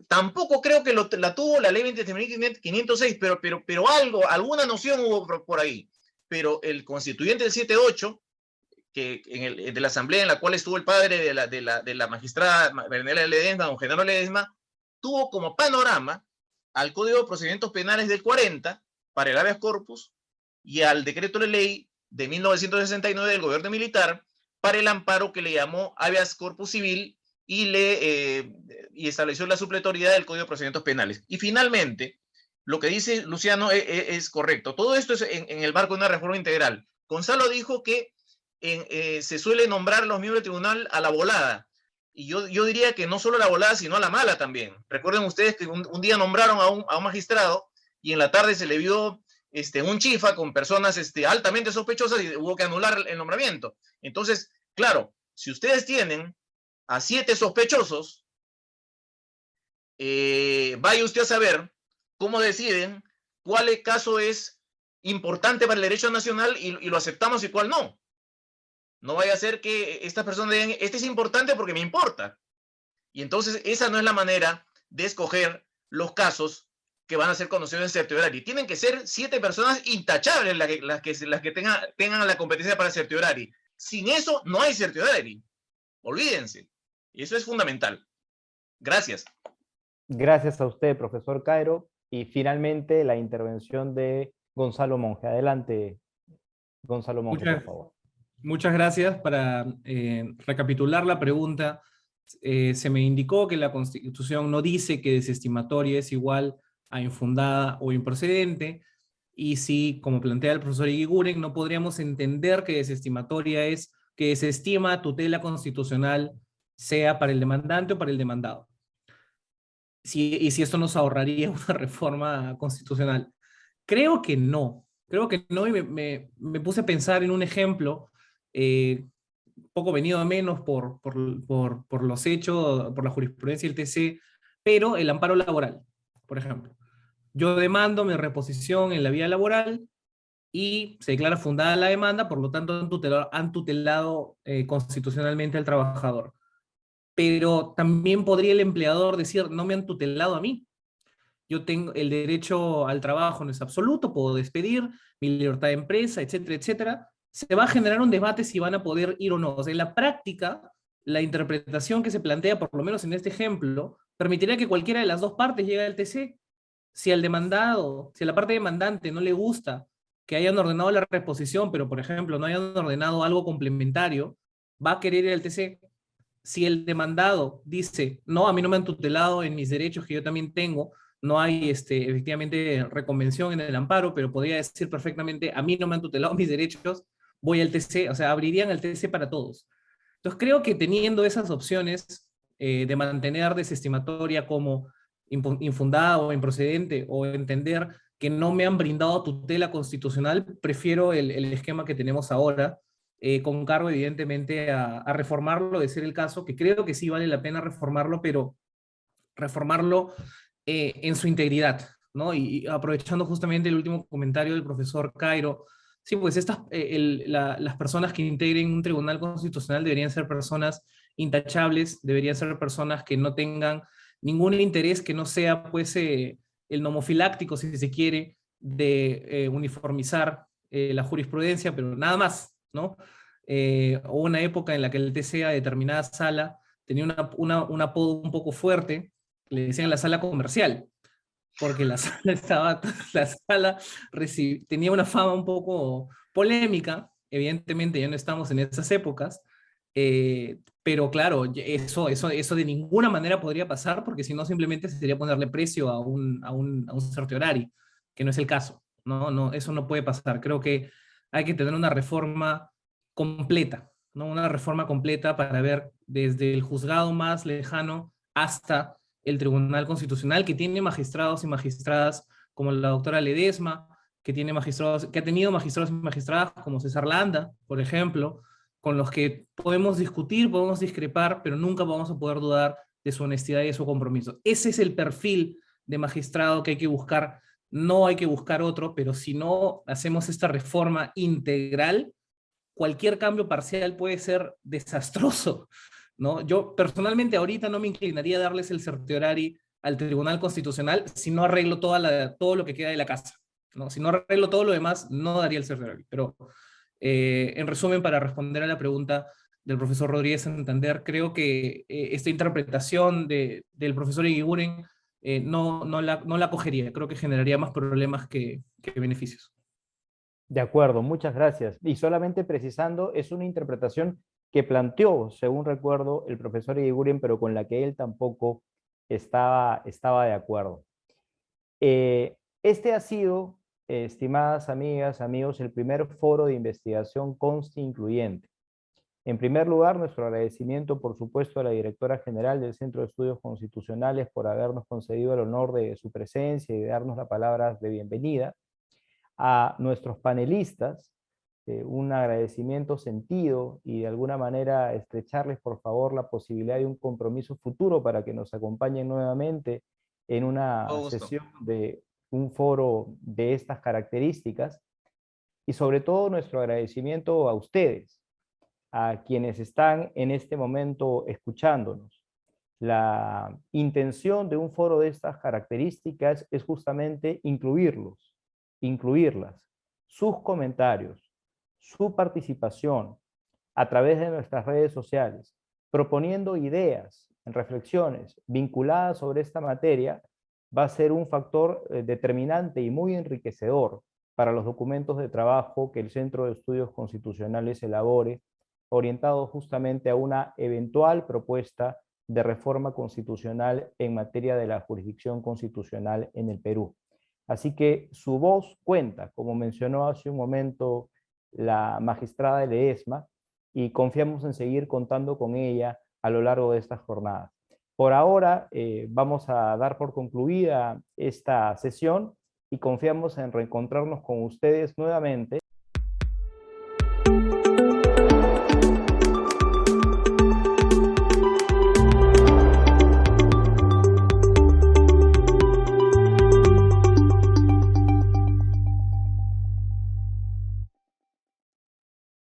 Tampoco creo que la tuvo la ley 23.506, pero alguna noción hubo por ahí. Pero el constituyente del 7-8, de la asamblea en la cual estuvo el padre de la magistrada Bernela Ledesma, don Genaro Ledesma, tuvo como panorama al Código de Procedimientos Penales del 40 para el habeas corpus y al decreto de ley de 1969 del gobierno militar para el amparo que le llamó habeas corpus civil y estableció la supletoriedad del Código de Procedimientos Penales. Y finalmente, lo que dice Luciano es correcto. Todo esto es en el marco de una reforma integral. Gonzalo dijo que se suele nombrar a los miembros del tribunal a la volada. Y yo diría que no solo a la volada, sino a la mala también. Recuerden ustedes que un día nombraron a un magistrado y en la tarde se le vio un chifa con personas altamente sospechosas y hubo que anular el nombramiento. Entonces, claro, si ustedes tienen a 7 sospechosos, vaya usted a saber cómo deciden cuál caso es importante para el derecho nacional y lo aceptamos y cuál no. No vaya a ser que estas personas digan, este es importante porque me importa. Y entonces esa no es la manera de escoger los casos que van a ser conocidos en certiorari. Tienen que ser 7 personas intachables las que tengan la competencia para certiorari. Sin eso no hay certiorari. Olvídense. Y eso es fundamental. Gracias. Gracias a usted, profesor Cairo. Y finalmente la intervención de Gonzalo Monge. Adelante, Gonzalo Monge, por favor. Muchas gracias. Para recapitular la pregunta, se me indicó que la Constitución no dice que desestimatoria es igual a infundada o improcedente, y si, como plantea el profesor Eguiguren, no podríamos entender que desestimatoria es que desestima tutela constitucional, sea para el demandante o para el demandado. Y si esto nos ahorraría una reforma constitucional. Creo que no, y me puse a pensar en un ejemplo, poco venido a menos por los hechos, por la jurisprudencia del TC, pero el amparo laboral, por ejemplo. Yo demando mi reposición en la vía laboral y se declara fundada la demanda, por lo tanto han tutelado constitucionalmente al trabajador. Pero también podría el empleador decir, no me han tutelado a mí. Yo tengo el derecho al trabajo, no es absoluto, puedo despedir, mi libertad de empresa, etcétera, etcétera. Se va a generar un debate si van a poder ir o no. O sea, en la práctica, la interpretación que se plantea, por lo menos en este ejemplo, permitiría que cualquiera de las dos partes llegue al TC. Si al demandado, si a la parte demandante no le gusta que hayan ordenado la reposición, pero por ejemplo no hayan ordenado algo complementario, va a querer ir al TC. Si el demandado dice, no, a mí no me han tutelado en mis derechos que yo también tengo, no hay efectivamente reconvención en el amparo, pero podría decir perfectamente, a mí no me han tutelado mis derechos, voy al TC, o sea, abrirían el TC para todos. Entonces creo que teniendo esas opciones de mantener desestimatoria como infundada o improcedente, o entender que no me han brindado tutela constitucional, prefiero el esquema que tenemos ahora, con cargo evidentemente a reformarlo, de ser el caso, que creo que sí vale la pena reformarlo, pero reformarlo en su integridad, ¿no? Y aprovechando justamente el último comentario del profesor Cairo, sí, pues las personas que integren un tribunal constitucional deberían ser personas intachables, deberían ser personas que no tengan ningún interés que no sea, pues, el nomofiláctico, si se quiere, de uniformizar la jurisprudencia, pero nada más, ¿no? Hubo una época en la que el TC a determinada sala tenía un apodo un poco fuerte, le decían la sala comercial, porque la sala tenía una fama un poco polémica, evidentemente ya no estamos en esas épocas, pero claro, eso de ninguna manera podría pasar, porque si no simplemente sería ponerle precio a un certiorari, que no es el caso, ¿no? Eso no puede pasar. Creo que hay que tener una reforma completa, ¿no? Una reforma completa para ver desde el juzgado más lejano hasta el Tribunal Constitucional, que tiene magistrados y magistradas como la doctora Ledesma, que ha tenido magistrados y magistradas como César Landa, por ejemplo, con los que podemos discutir, podemos discrepar, pero nunca vamos a poder dudar de su honestidad y de su compromiso. Ese es el perfil de magistrado que hay que buscar. No hay que buscar otro, pero si no hacemos esta reforma integral, cualquier cambio parcial puede ser desastroso, ¿no? Yo personalmente ahorita no me inclinaría a darles el certiorari al Tribunal Constitucional si no arreglo todo lo que queda de la casa, ¿no? Si no arreglo todo lo demás, no daría el certiorari. Pero en resumen, para responder a la pregunta del profesor Rodríguez Santander, creo que esta interpretación del profesor Eguiguren no la cogería. Creo que generaría más problemas que beneficios. De acuerdo, muchas gracias. Y solamente precisando, es una interpretación que planteó, según recuerdo, el profesor Eguiguren, pero con la que él tampoco estaba de acuerdo. Este ha sido, estimadas amigas, amigos, el primer foro de investigación consti-incluyente. En primer lugar, nuestro agradecimiento, por supuesto, a la directora general del Centro de Estudios Constitucionales por habernos concedido el honor de su presencia y de darnos las palabras de bienvenida. A nuestros panelistas, un agradecimiento sentido y de alguna manera estrecharles por favor la posibilidad de un compromiso futuro para que nos acompañen nuevamente en una sesión de un foro de estas características. Y sobre todo nuestro agradecimiento a ustedes, a quienes están en este momento escuchándonos. La intención de un foro de estas características es justamente incluirlas, sus comentarios, su participación a través de nuestras redes sociales, proponiendo ideas, reflexiones vinculadas sobre esta materia, va a ser un factor determinante y muy enriquecedor para los documentos de trabajo que el Centro de Estudios Constitucionales elabore, orientado justamente a una eventual propuesta de reforma constitucional en materia de la jurisdicción constitucional en el Perú. Así que su voz cuenta, como mencionó hace un momento la magistrada Ledesma, y confiamos en seguir contando con ella a lo largo de estas jornadas. Por ahora vamos a dar por concluida esta sesión y confiamos en reencontrarnos con ustedes nuevamente